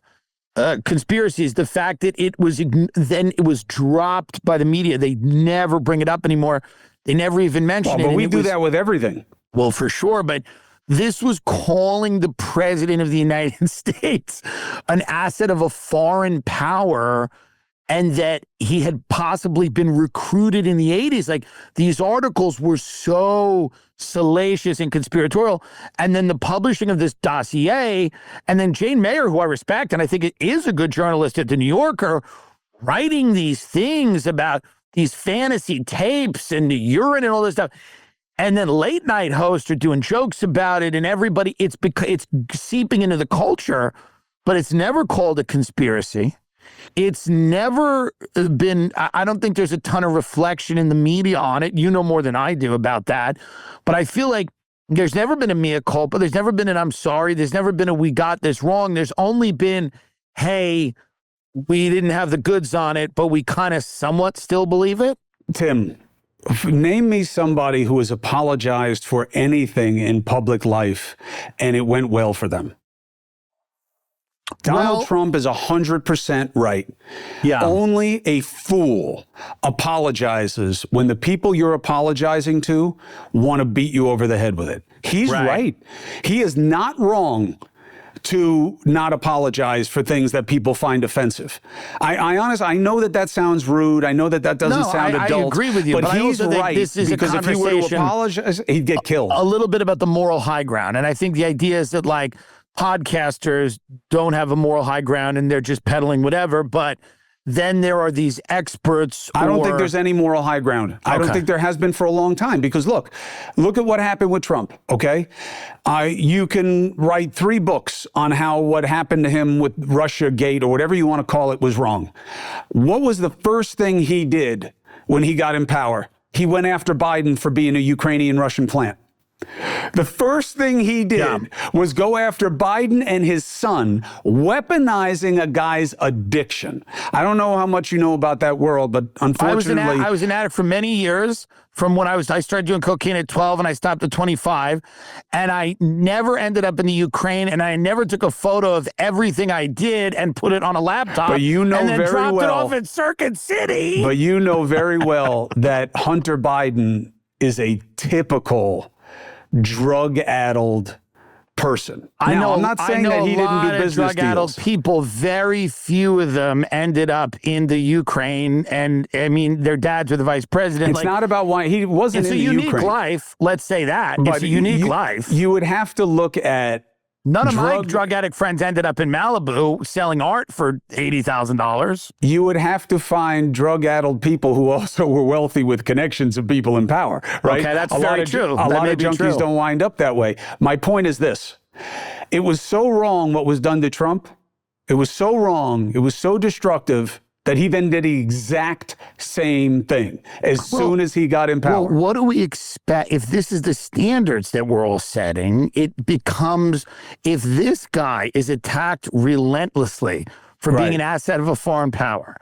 conspiracies, the fact that it was dropped by the media. They never bring it up anymore. They never even mention it.
But we do that with everything.
Well, for sure. But this was calling the president of the United States an asset of a foreign power, and that he had possibly been recruited in the 80s. Like, these articles were so salacious and conspiratorial. And then the publishing of this dossier, and then Jane Mayer, who I respect, and I think is a good journalist at The New Yorker, writing these things about these fantasy tapes and the urine and all this stuff. And then late night hosts are doing jokes about it, and everybody, it's seeping into the culture, but it's never called a conspiracy. It's never been, I don't think there's a ton of reflection in the media on it. You know more than I do about that. But I feel like there's never been a mea culpa. There's never been an I'm sorry. There's never been a we got this wrong. There's only been, hey, we didn't have the goods on it, but we kind of somewhat still believe it.
Tim, name me somebody who has apologized for anything in public life and it went well for them. Donald Trump is 100% right.
Yeah.
Only a fool apologizes when the people you're apologizing to want to beat you over the head with it. He's right. He is not wrong to not apologize for things that people find offensive. I honestly, I know that sounds rude. I know that doesn't sound adult.
I agree with you, but
he's right.
This is
because
a
if he were to
conversation
apologize, he'd get killed.
A little bit about the moral high ground. And I think the idea is that like podcasters don't have a moral high ground and they're just peddling whatever, but then there are these experts.
I don't think there's any moral high ground. Okay. I don't think there has been for a long time because look at what happened with Trump, okay? You can write 3 books on how what happened to him with Russia Gate or whatever you want to call it was wrong. What was the first thing he did when he got in power? He went after Biden for being a Ukrainian-Russian plant. The first thing he did was go after Biden and his son, weaponizing a guy's addiction. I don't know how much you know about that world, but unfortunately...
I was an addict for many years, from when I started doing cocaine at 12 and I stopped at 25, and I never ended up in the Ukraine, and I never took a photo of everything I did and put it on a laptop.
But you know
and then
very
dropped
well,
it off at Circuit City.
But you know very well that Hunter Biden is a typical drug-addled person. I'm not saying that he didn't do business
drug-addled
deals.
people, very few of them ended up in the Ukraine, and I mean, their dads were the vice president.
It's not about why he wasn't in the Ukraine.
It's a unique life, let's say that.
But
it's a unique life.
You would have to look at
None of my drug addict friends ended up in Malibu selling art for $80,000.
You would have to find drug-addled people who also were wealthy with connections of people in power, right?
Okay, that's very true.
A lot of junkies don't wind up that way. My point is this. It was so wrong what was done to Trump. It was so wrong. It was so destructive that he then did the exact same thing as soon as he got in power.
Well, what do we expect? If this is the standards that we're all setting, it becomes, if this guy is attacked relentlessly for being an asset of a foreign power,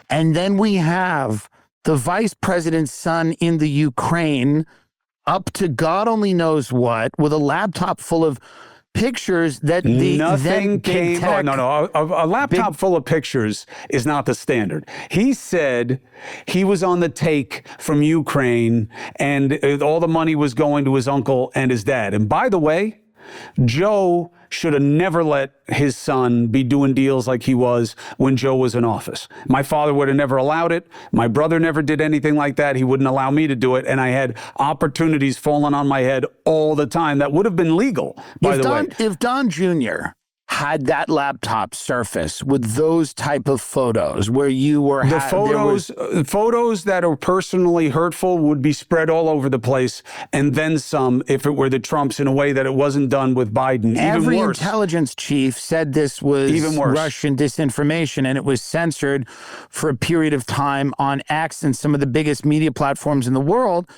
and then we have the vice president's son in the Ukraine up to God only knows what, with a laptop full of pictures that
nothing came. A laptop full of pictures is not the standard. He said he was on the take from Ukraine and all the money was going to his uncle and his dad. And by the way, Joe should have never let his son be doing deals like he was when Joe was in office. My father would have never allowed it. My brother never did anything like that. He wouldn't allow me to do it. And I had opportunities falling on my head all the time that would have been legal, by the way.
If Don Jr. had that laptop surface with those type of photos where you were...
Photos that are personally hurtful would be spread all over the place, and then some if it were the Trumps in a way that it wasn't done with Biden.
Every intelligence chief said this was Russian disinformation, and it was censored for a period of time on X and some of the biggest media platforms in the world.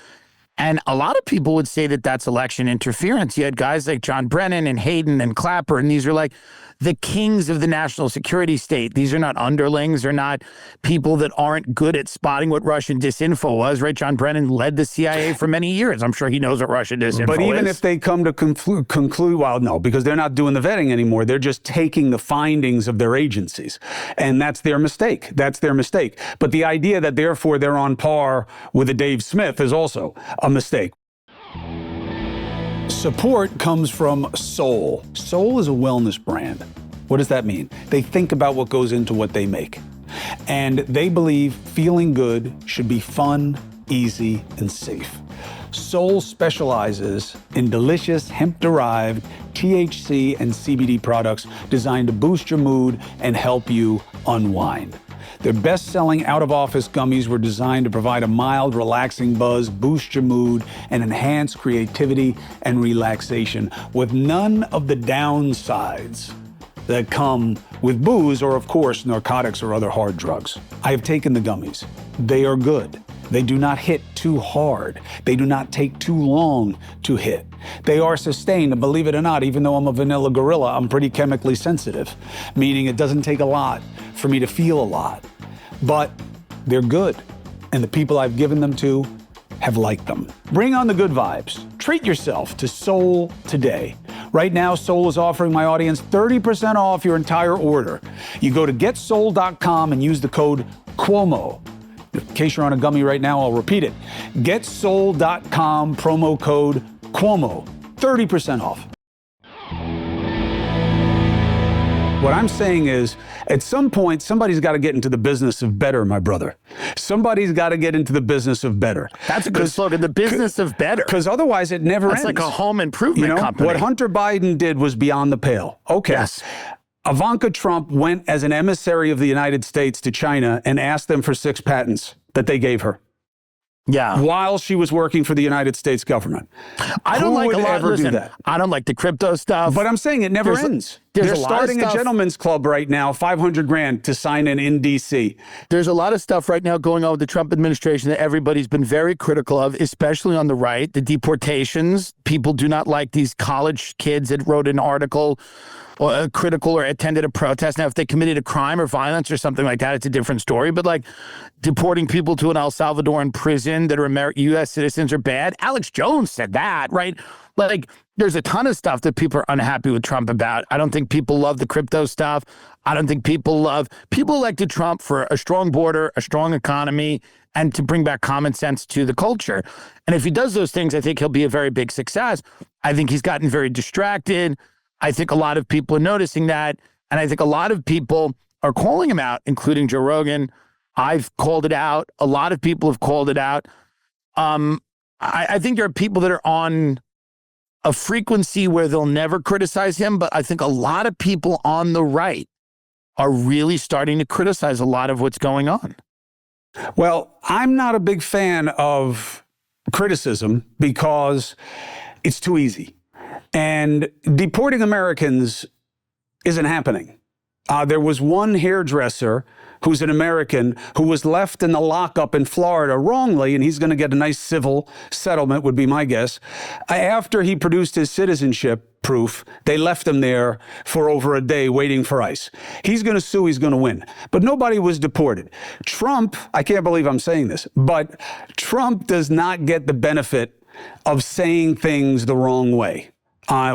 And a lot of people would say that that's election interference. You had guys like John Brennan and Hayden and Clapper, and these are like the kings of the national security state. These are not underlings. They're not people that aren't good at spotting what Russian disinfo was, right? John Brennan led the CIA for many years. I'm sure he knows what Russian disinfo is.
But even if they come to conclude, well, no, because they're not doing the vetting anymore. They're just taking the findings of their agencies. And that's their mistake. That's their mistake. But the idea that therefore they're on par with a Dave Smith is also a mistake. Support comes from Soul. Soul is a wellness brand. What does that mean? They think about what goes into what they make. And they believe feeling good should be fun, easy, and safe. Soul specializes in delicious hemp-derived THC and CBD products designed to boost your mood and help you unwind. Their best-selling out-of-office gummies were designed to provide a mild, relaxing buzz, boost your mood, and enhance creativity and relaxation with none of the downsides that come with booze or, of course, narcotics or other hard drugs. I have taken the gummies. They are good. They do not hit too hard. They do not take too long to hit. They are sustained, and believe it or not, even though I'm a vanilla gorilla, I'm pretty chemically sensitive, meaning it doesn't take a lot for me to feel a lot. But they're good, and the people I've given them to have liked them. Bring on the good vibes. Treat yourself to Soul today. Right now, Soul is offering my audience 30% off your entire order. You go to getsoul.com and use the code Cuomo. In case you're on a gummy right now, I'll repeat it. Getsoul.com, promo code Cuomo. 30% off. What I'm saying is, at some point, somebody's got to get into the business of better, my brother. Somebody's got to get into the business of better.
That's a good slogan, the business of better.
Because otherwise it never ends.
That's like a home improvement company.
What Hunter Biden did was beyond the pale. Okay.
Yes.
Ivanka Trump went as an emissary of the United States to China and asked them for 6 patents that they gave her.
Yeah.
While she was working for the United States government.
I don't like a lot. Listen,
do that?
I don't like the crypto stuff.
But I'm saying it never ends. They're starting a gentleman's club right now, $500,000 to sign in D.C.
There's a lot of stuff right now going on with the Trump administration that everybody's been very critical of, especially on the right. The deportations. People do not like these college kids that wrote an article or critical or attended a protest. Now, if they committed a crime or violence or something like that, it's a different story. But like deporting people to an El Salvadoran prison that are U.S. citizens are bad. Alex Jones said that, right? Like there's a ton of stuff that people are unhappy with Trump about. I don't think people love the crypto stuff. I don't think people elected Trump for a strong border, a strong economy, and to bring back common sense to the culture. And if he does those things, I think he'll be a very big success. I think he's gotten very distracted. I think a lot of people are noticing that. And I think a lot of people are calling him out, including Joe Rogan. I've called it out. A lot of people have called it out. I think there are people that are on a frequency where they'll never criticize him. But I think a lot of people on the right are really starting to criticize a lot of what's going on.
Well, I'm not a big fan of criticism because it's too easy. And deporting Americans isn't happening. There was one hairdresser who's an American who was left in the lockup in Florida wrongly, and he's going to get a nice civil settlement, would be my guess. After he produced his citizenship proof, they left him there for over a day waiting for ICE. He's going to sue, he's going to win. But nobody was deported. Trump, I can't believe I'm saying this, but Trump does not get the benefit of saying things the wrong way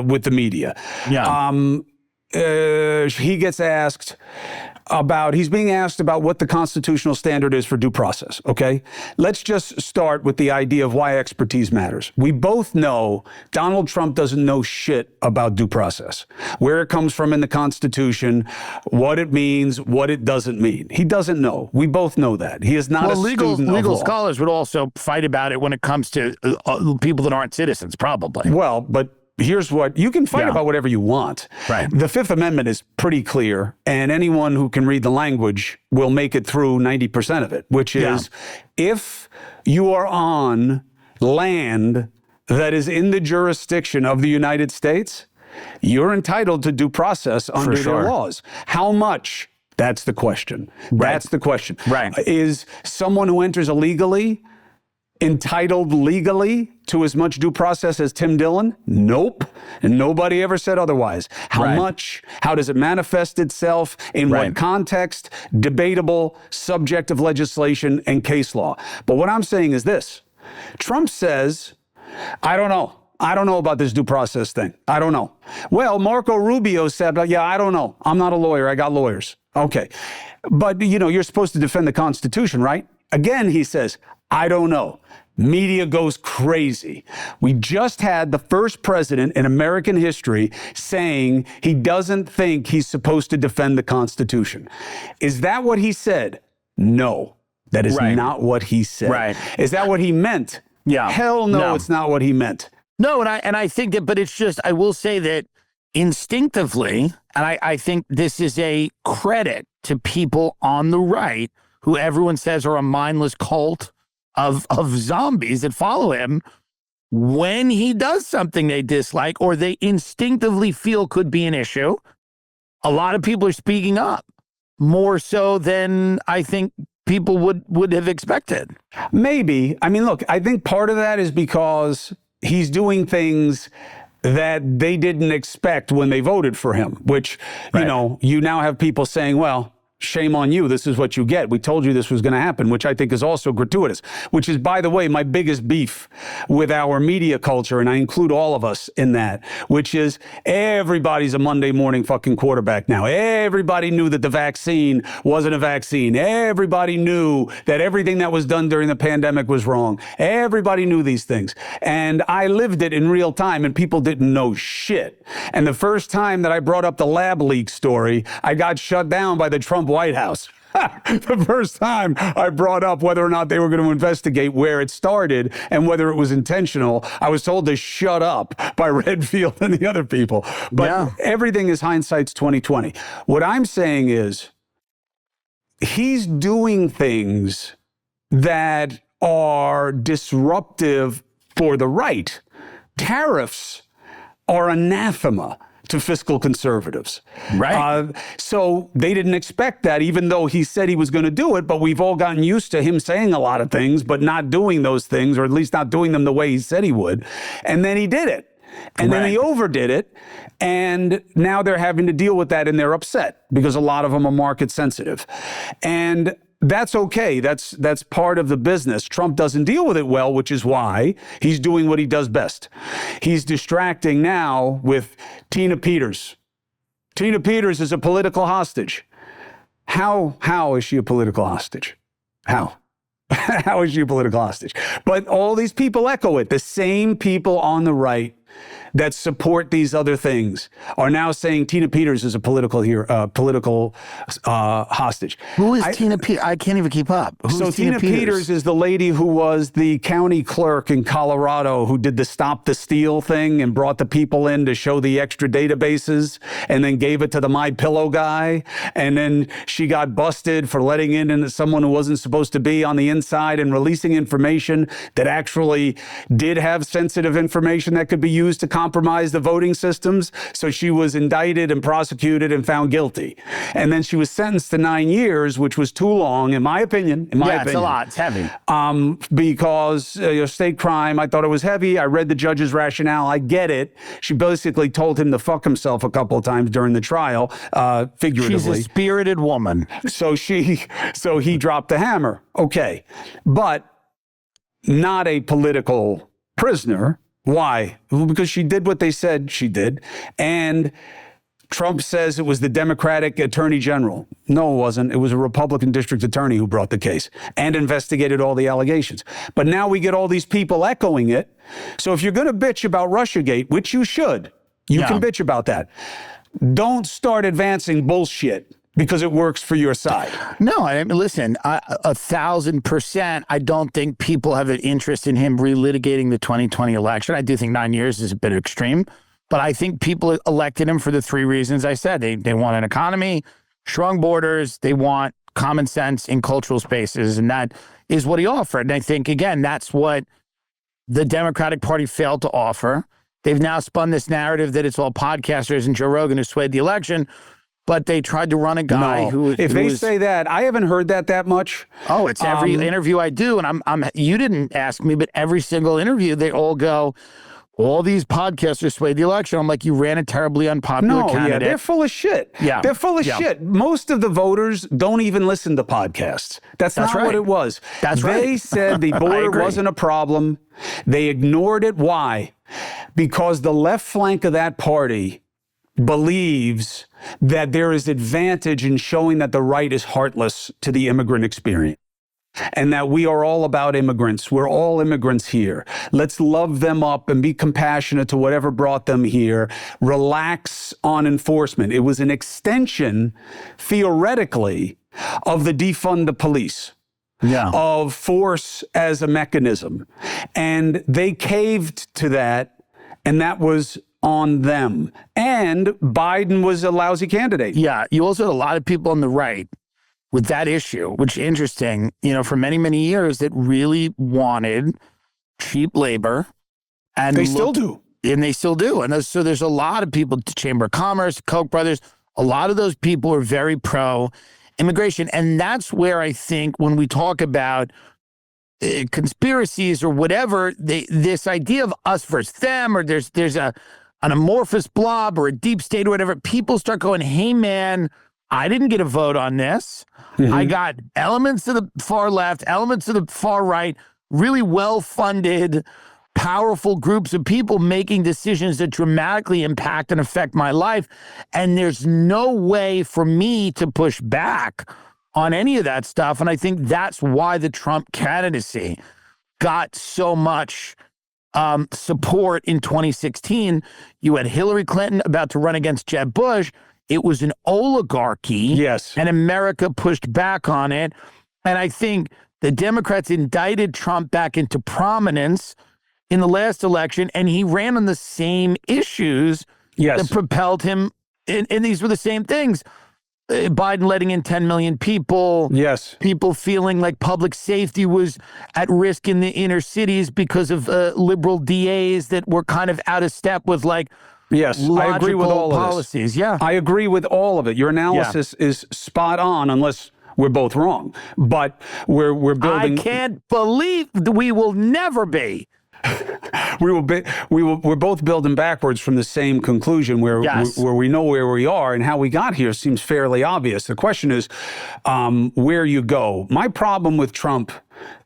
with the media.
Yeah.
He's being asked about what the constitutional standard is for due process, okay? Let's just start with the idea of why expertise matters. We both know Donald Trump doesn't know shit about due process, where it comes from in the Constitution, what it means, what it doesn't mean. He doesn't know. We both know that. He is not a student of law.
Legal scholars would also fight about it when it comes to people that aren't citizens, probably.
Well, but here's what you can fight about whatever you want.
Right.
The Fifth Amendment is pretty clear, and anyone who can read the language will make it through 90% of it, which is if you are on land that is in the jurisdiction of the United States, you're entitled to due process under their laws. How much? That's the question.
Right.
That's the question.
Right.
Is someone who enters illegally entitled legally to as much due process as Tim Dillon? Nope. And nobody ever said otherwise. How much? How does it manifest itself? In what context? Debatable, subject of legislation and case law. But what I'm saying is this. Trump says, I don't know. I don't know about this due process thing. I don't know. Well, Marco Rubio said, yeah, I don't know. I'm not a lawyer. I got lawyers. Okay. But, you're supposed to defend the Constitution, right? Again, he says, I don't know. Media goes crazy. We just had the first president in American history saying he doesn't think he's supposed to defend the Constitution. Is that what he said? No, that is not what he said.
Right.
Is that what he meant?
Yeah.
Hell no, it's not what he meant.
No, and I think that, but it's just, I will say that instinctively, and I think this is a credit to people on the right who everyone says are a mindless cult of zombies that follow him. When he does something they dislike or they instinctively feel could be an issue, a lot of people are speaking up more so than I think people would have expected.
Maybe. I mean, look, I think part of that is because he's doing things that they didn't expect when they voted for him, which, you now have people saying, well, shame on you. This is what you get. We told you this was going to happen, which I think is also gratuitous, which is, by the way, my biggest beef with our media culture, and I include all of us in that, which is everybody's a Monday morning fucking quarterback now. Everybody knew that the vaccine wasn't a vaccine. Everybody knew that everything that was done during the pandemic was wrong. Everybody knew these things. And I lived it in real time, and people didn't know shit. And the first time that I brought up the lab leak story, I got shut down by the Trump White House. The first time I brought up whether or not they were going to investigate where it started and whether it was intentional, I was told to shut up by Redfield and the other people. But everything is hindsight's 2020. What I'm saying is he's doing things that are disruptive for the right. Tariffs are anathema to fiscal conservatives.
Right.
So they didn't expect that, even though he said he was going to do it. But we've all gotten used to him saying a lot of things, but not doing those things, or at least not doing them the way he said he would. And then he did it. And then he overdid it. And now they're having to deal with that, and they're upset because a lot of them are market sensitive. And that's okay. That's part of the business. Trump doesn't deal with it well, which is why he's doing what he does best. He's distracting now with Tina Peters. Tina Peters is a political hostage. How is she a political hostage? How? How is she a political hostage? But all these people echo it. The same people on the right that support these other things are now saying Tina Peters is a political hostage.
Who is Tina Peters? I can't even keep up.
So Tina Peters is the lady who was the county clerk in Colorado who did the Stop the Steal thing and brought the people in to show the extra databases and then gave it to the MyPillow guy. And then she got busted for letting in someone who wasn't supposed to be on the inside and releasing information that actually did have sensitive information that could be used to compromise the voting systems. So she was indicted and prosecuted and found guilty. And then she was sentenced to 9 years, which was too long, in my opinion.
It's a lot. It's heavy.
Because state crime, I thought it was heavy. I read the judge's rationale. I get it. She basically told him to fuck himself a couple of times during the trial, figuratively.
She's a spirited woman.
So he dropped the hammer. Okay. But not a political prisoner. Why? Well, because she did what they said she did. And Trump says it was the Democratic attorney general. No, it wasn't. It was a Republican district attorney who brought the case and investigated all the allegations. But now we get all these people echoing it. So if you're going to bitch about Russiagate, which you should, you can bitch about that. Don't start advancing bullshit because it works for your side.
No, I mean, listen, 1,000%, I don't think people have an interest in him relitigating the 2020 election. I do think 9 years is a bit extreme, but I think people elected him for the three reasons I said. They want an economy, strong borders, they want common sense in cultural spaces, and that is what he offered. And I think, again, that's what the Democratic Party failed to offer. They've now spun this narrative that it's all podcasters and Joe Rogan who swayed the election. But they tried to run a guy
If they say that, I haven't heard that much.
Oh, it's every interview I do, and I'm. You didn't ask me, but every single interview they all go, all these podcasters swayed the election. I'm like, you ran a terribly unpopular candidate.
Yeah, they're full of shit.
Yeah,
they're full of shit. Most of the voters don't even listen to podcasts. That's not what it was. They said the border wasn't a problem. They ignored it. Why? Because the left flank of that party believes that there is advantage in showing that the right is heartless to the immigrant experience and that we are all about immigrants. We're all immigrants here. Let's love them up and be compassionate to whatever brought them here. Relax on enforcement. It was an extension, theoretically, of the defund the police. Of force as a mechanism. And they caved to that, and that was on them. And Biden was a lousy candidate.
Yeah, you also had a lot of people on the right with that issue, which is interesting, for many, many years that really wanted cheap labor. And
they still do.
And they still do. And so there's a lot of people, Chamber of Commerce, Koch brothers, a lot of those people are very pro-immigration. And that's where I think when we talk about conspiracies or whatever, this idea of us versus them, or there's an amorphous blob or a deep state or whatever, people start going, hey, man, I didn't get a vote on this. I got elements of the far left, elements of the far right, really well-funded, powerful groups of people making decisions that dramatically impact and affect my life. And there's no way for me to push back on any of that stuff. And I think that's why the Trump candidacy got so much support in 2016. You had Hillary Clinton about to run against Jeb Bush. It was an oligarchy.
Yes.
And America pushed back on it. And I think the Democrats indicted Trump back into prominence in the last election, and he ran on the same issues that propelled him. And these were the same things. Biden letting in 10 million people.
Yes.
People feeling like public safety was at risk in the inner cities because of liberal DAs that were kind of out of step with like
I agree with all
policies.
of this. I agree with all of it. Your analysis is spot on, unless we're both wrong. But we're building.
I can't believe we will never be.
We're both building backwards from the same conclusion where we know where we are, and how we got here seems fairly obvious. The question is where you go. My problem with Trump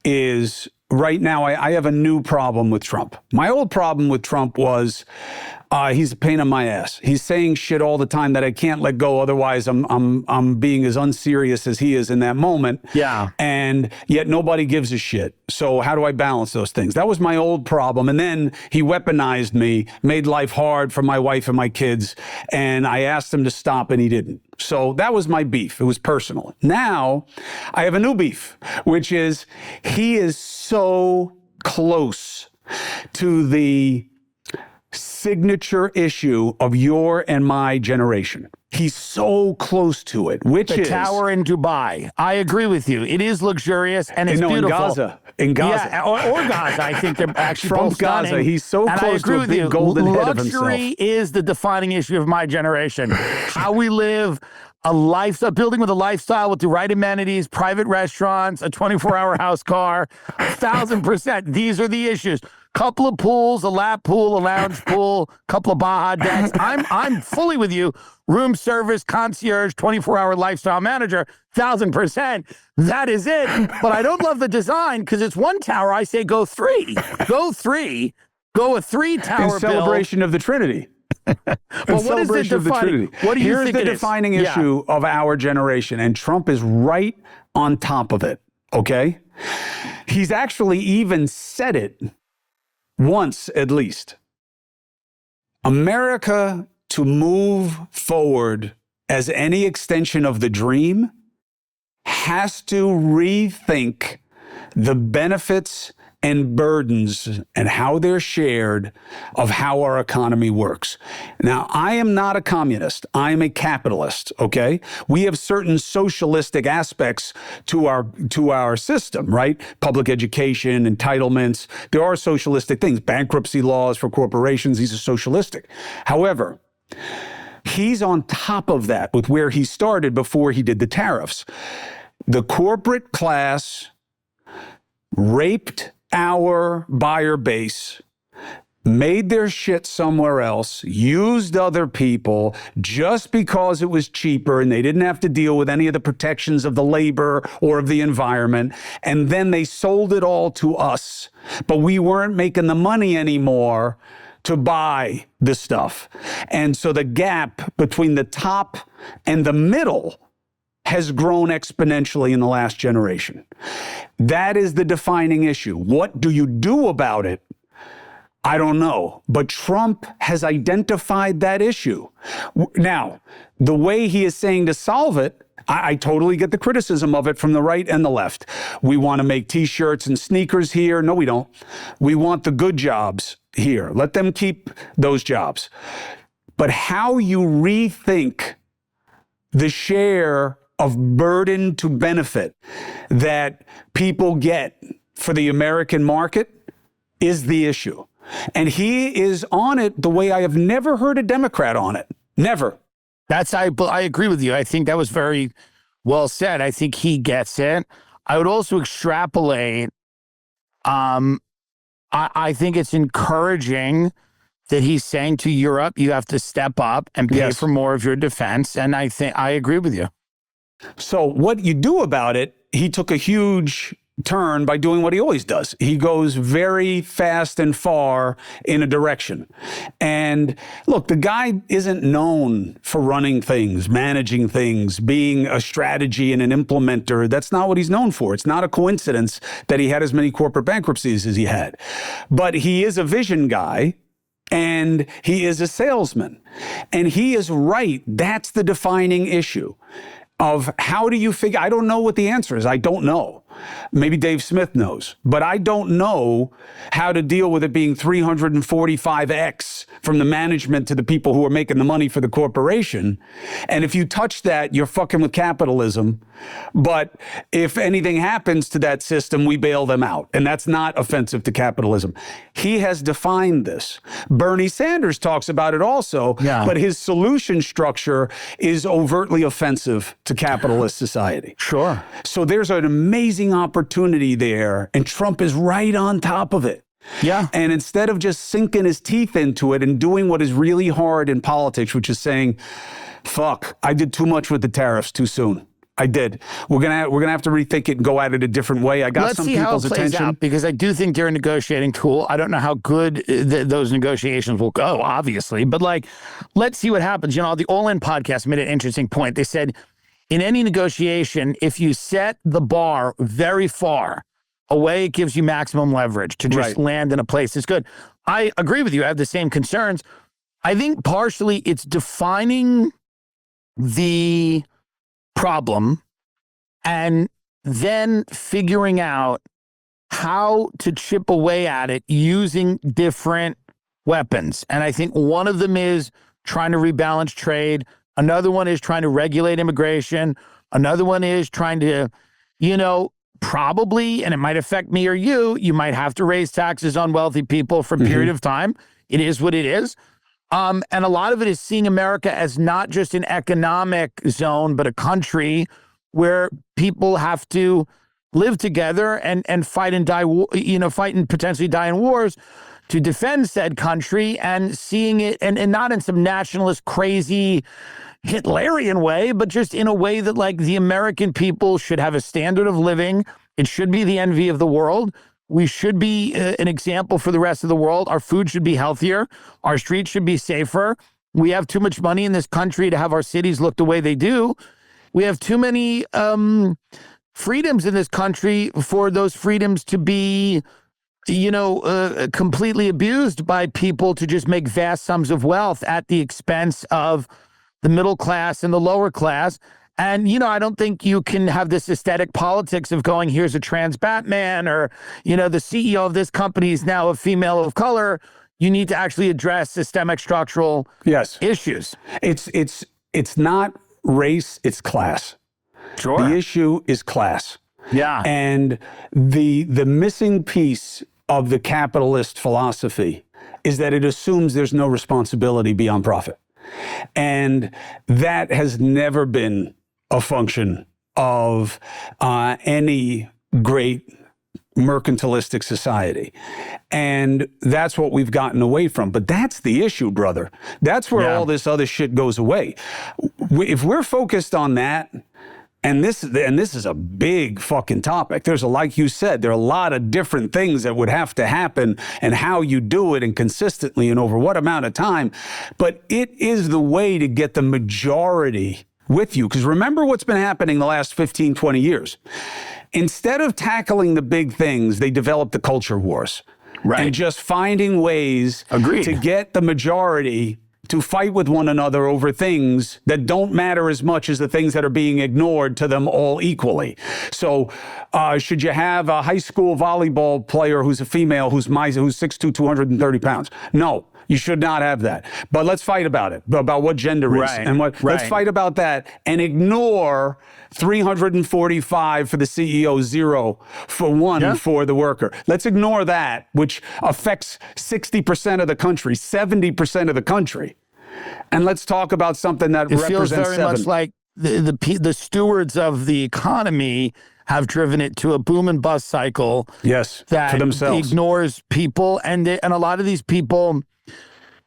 is right now I have a new problem with Trump. My old problem with Trump was he's a pain in my ass. He's saying shit all the time that I can't let go. Otherwise, I'm being as unserious as he is in that moment.
Yeah.
And yet nobody gives a shit. So how do I balance those things? That was my old problem. And then he weaponized me, made life hard for my wife and my kids. And I asked him to stop, and he didn't. So that was my beef. It was personal. Now I have a new beef, which is he is so close to the signature issue of your and my generation. He's so close to it, which is...
The tower in Dubai. I agree with you. It is luxurious and it's beautiful.
In Gaza.
Yeah, or Gaza. I think they're actually
From
both
Gaza.
stunning.
He's so close to a big golden head of himself.
Luxury is the defining issue of my generation. How we live a lifestyle, building with a lifestyle with the right amenities, private restaurants, a 24-hour house car, 1,000%. These are the issues. Couple of pools, a lap pool, a lounge pool, couple of Baja decks. I'm fully with you. Room service, concierge, 24-hour lifestyle manager, 1,000%. That is it. But I don't love the design because it's one tower. I say go three. Go three. Go a three-tower
in celebration of the Trinity.
Well, what is the defining? What do you think
Here's the defining issue of our generation, and Trump is right on top of it, okay? He's actually even said it once at least. America, to move forward as any extension of the dream, has to rethink the benefits and burdens and how they're shared of how our economy works. Now, I am not a communist. I'm a capitalist, okay? We have certain socialistic aspects to our system, right? Public education, entitlements. There are socialistic things. Bankruptcy laws for corporations, these are socialistic. However, he's on top of that with where he started before he did the tariffs. The corporate class raped our buyer base, made their shit somewhere else, used other people just because it was cheaper and they didn't have to deal with any of the protections of the labor or of the environment. And then they sold it all to us. But we weren't making the money anymore to buy the stuff. And so the gap between the top and the middle has grown exponentially in the last generation. That is the defining issue. What do you do about it? I don't know. But Trump has identified that issue. Now, the way he is saying to solve it, I totally get the criticism of it from the right and the left. We want to make T-shirts and sneakers here. No, we don't. We want the good jobs here. Let them keep those jobs. But how you rethink the share of burden to benefit that people get for the American market is the issue. And he is on it the way I have never heard a Democrat on it. Never.
I agree with you. I think that was very well said. I think he gets it. I would also extrapolate. I think it's encouraging that he's saying to Europe, you have to step up and pay for more of your defense. And I think I agree with you.
So what you do about it, he took a huge turn by doing what he always does. He goes very fast and far in a direction. And look, the guy isn't known for running things, managing things, being a strategy and an implementer. That's not what he's known for. It's not a coincidence that he had as many corporate bankruptcies as he had. But he is a vision guy. And he is a salesman. And he is right. That's the defining issue of how do you figure. I don't know what the answer is. I don't know. Maybe Dave Smith knows, but I don't know how to deal with it being 345x from the management to the people who are making the money for the corporation. And if you touch that, you're fucking with capitalism. But if anything happens to that system, we bail them out. And that's not offensive to capitalism. He has defined this. Bernie Sanders talks about it also, but his solution structure is overtly offensive to capitalist society.
Sure.
So there's an amazing opportunity there, and Trump is right on top of it.
Yeah.
And instead of just sinking his teeth into it and doing what is really hard in politics, which is saying, fuck, I did too much with the tariffs too soon. I did. We're gonna have to rethink it and go at it a different way. I got some people's attention.
Let's see how it plays out, because I do think they're a negotiating tool. I don't know how good those negotiations will go, obviously, but like, let's see what happens. You know, the All In podcast made an interesting point. They said, in any negotiation, if you set the bar very far away, it gives you maximum leverage to just land in a place that's good. I agree with you. I have the same concerns. I think partially it's defining the problem and then figuring out how to chip away at it using different weapons. And I think one of them is trying to rebalance trade. Another one is trying to regulate immigration. Another one is trying to, probably, and it might affect me or you might have to raise taxes on wealthy people for a period of time. It is what it is. And a lot of it is seeing America as not just an economic zone, but a country where people have to live together and fight and die, fight and potentially die in wars to defend said country, and seeing it, and not in some nationalist, crazy, Hitlerian way, but just in a way that like the American people should have a standard of living. It should be the envy of the world. We should be an example for the rest of the world. Our food should be healthier. Our streets should be safer. We have too much money in this country to have our cities look the way they do. We have too many freedoms in this country for those freedoms to be, completely abused by people to just make vast sums of wealth at the expense of the middle class and the lower class. And, I don't think you can have this aesthetic politics of going, here's a trans Batman, or, the CEO of this company is now a female of color. You need to actually address systemic structural issues.
It's not race, it's class.
Sure.
The issue is class.
Yeah.
And the missing piece of the capitalist philosophy is that it assumes there's no responsibility beyond profit. And that has never been a function of any great mercantilistic society. And that's what we've gotten away from. But that's the issue, brother. That's where all this other shit goes away. If we're focused on that, and this is a big fucking topic. There's like you said, there are a lot of different things that would have to happen, and how you do it, and consistently, and over what amount of time. But it is the way to get the majority with you. Because remember what's been happening the last 15, 20 years. Instead of tackling the big things, they developed the culture wars. Right. And just finding ways to get the majority to fight with one another over things that don't matter as much as the things that are being ignored to them all equally. So should you have a high school volleyball player who's a female who's 6'2", 230 pounds? No, you should not have that. But let's fight about it, about what gender is. And let's fight about that and ignore 345 for the CEO, 0 for 1 for the worker. Let's ignore that, which affects 60% of the country, 70% of the country. And let's talk about something that represents 7. It feels very much like
the stewards of the economy have driven it to a boom and bust cycle.
Yes,
that
for themselves.
Ignores people. And a lot of these people,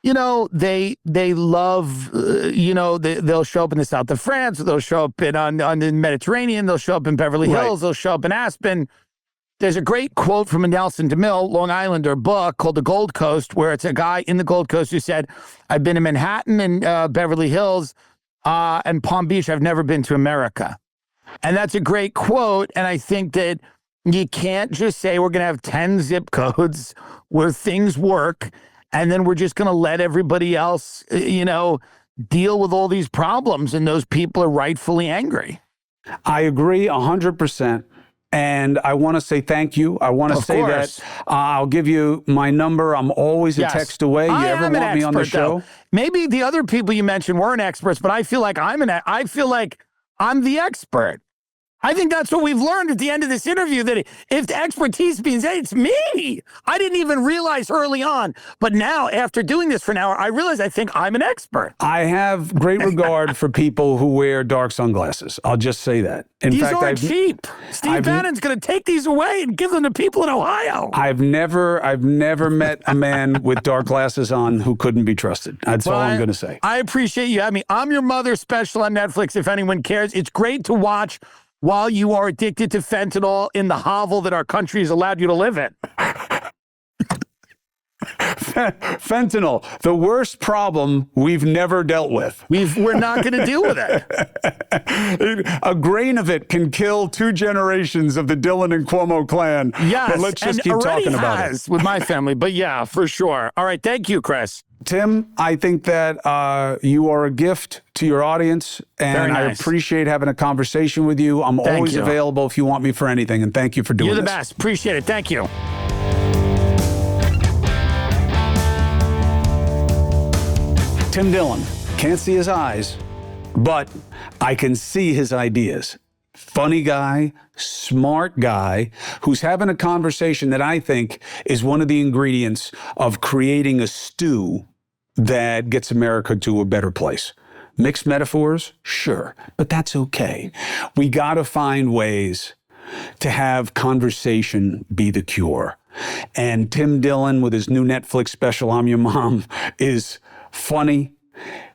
they love, they'll show up in the south of France, they'll show up on the Mediterranean, they'll show up in Beverly Hills, they'll show up in Aspen. There's a great quote from a Nelson DeMille, Long Islander book called The Gold Coast, where it's a guy in the Gold Coast who said, I've been in Manhattan and Beverly Hills and Palm Beach. I've never been to America. And that's a great quote. And I think that you can't just say we're going to have 10 zip codes where things work, and then we're just going to let everybody else, deal with all these problems, and those people are rightfully angry.
I agree 100%. And I want to say thank you. I want to say that I'll give you my number. I'm always a text away. You ever want me on the show?
Maybe the other people you mentioned weren't experts, but I feel like I'm the expert. I think that's what we've learned at the end of this interview, that if the expertise being said, it's me. I didn't even realize early on. But now, after doing this for an hour, I realize I think I'm an expert.
I have great regard for people who wear dark sunglasses. I'll just say that.
These aren't cheap. Steve Bannon's going to take these away and give them to people in Ohio.
I've never met a man with dark glasses on who couldn't be trusted. That's all I'm going to say.
I appreciate you having me. I'm Your Mother special on Netflix, if anyone cares. It's great to watch while you are addicted to fentanyl in the hovel that our country has allowed you to live in.
Fentanyl, the worst problem we've never dealt with.
We're not going to deal with it.
A grain of it can kill 2 generations of the Dillon and Cuomo clan.
Yes,
but let's just keep talking about it.
With my family, but yeah, for sure. All right, thank you, Chris.
Tim, I think that you are a gift to your audience, and I appreciate having a conversation with you. I'm always available if you want me for anything, and thank you for doing this.
You're the best. Appreciate it. Thank you.
Tim Dillon. Can't see his eyes, but I can see his ideas. Funny guy, smart guy, who's having a conversation that I think is one of the ingredients of creating a stew that gets America to a better place. Mixed metaphors? Sure, but that's okay. We got to find ways to have conversation be the cure. And Tim Dillon, with his new Netflix special, I'm Your Mom, is funny,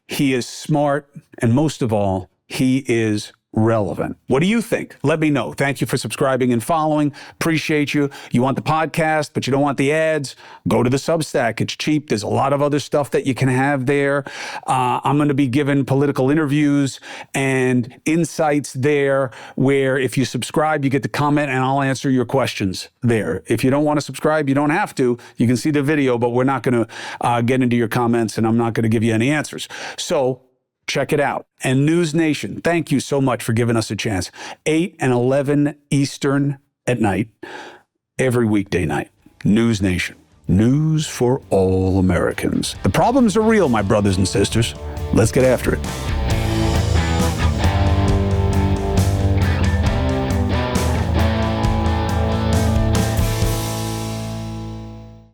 he is smart, and most of all, he is relevant. What do you think? Let me know. Thank you for subscribing and following. Appreciate you. You want the podcast, but you don't want the ads? Go to the Substack. It's cheap. There's a lot of other stuff that you can have there. I'm going to be giving political interviews and insights there where if you subscribe, you get to comment and I'll answer your questions there. If you don't want to subscribe, you don't have to. You can see the video, but we're not going to get into your comments and I'm not going to give you any answers. So check it out. And News Nation, thank you so much for giving us a chance. 8 and 11 Eastern at night, every weekday night. News Nation, news for all Americans. The problems are real, my brothers and sisters. Let's get after it.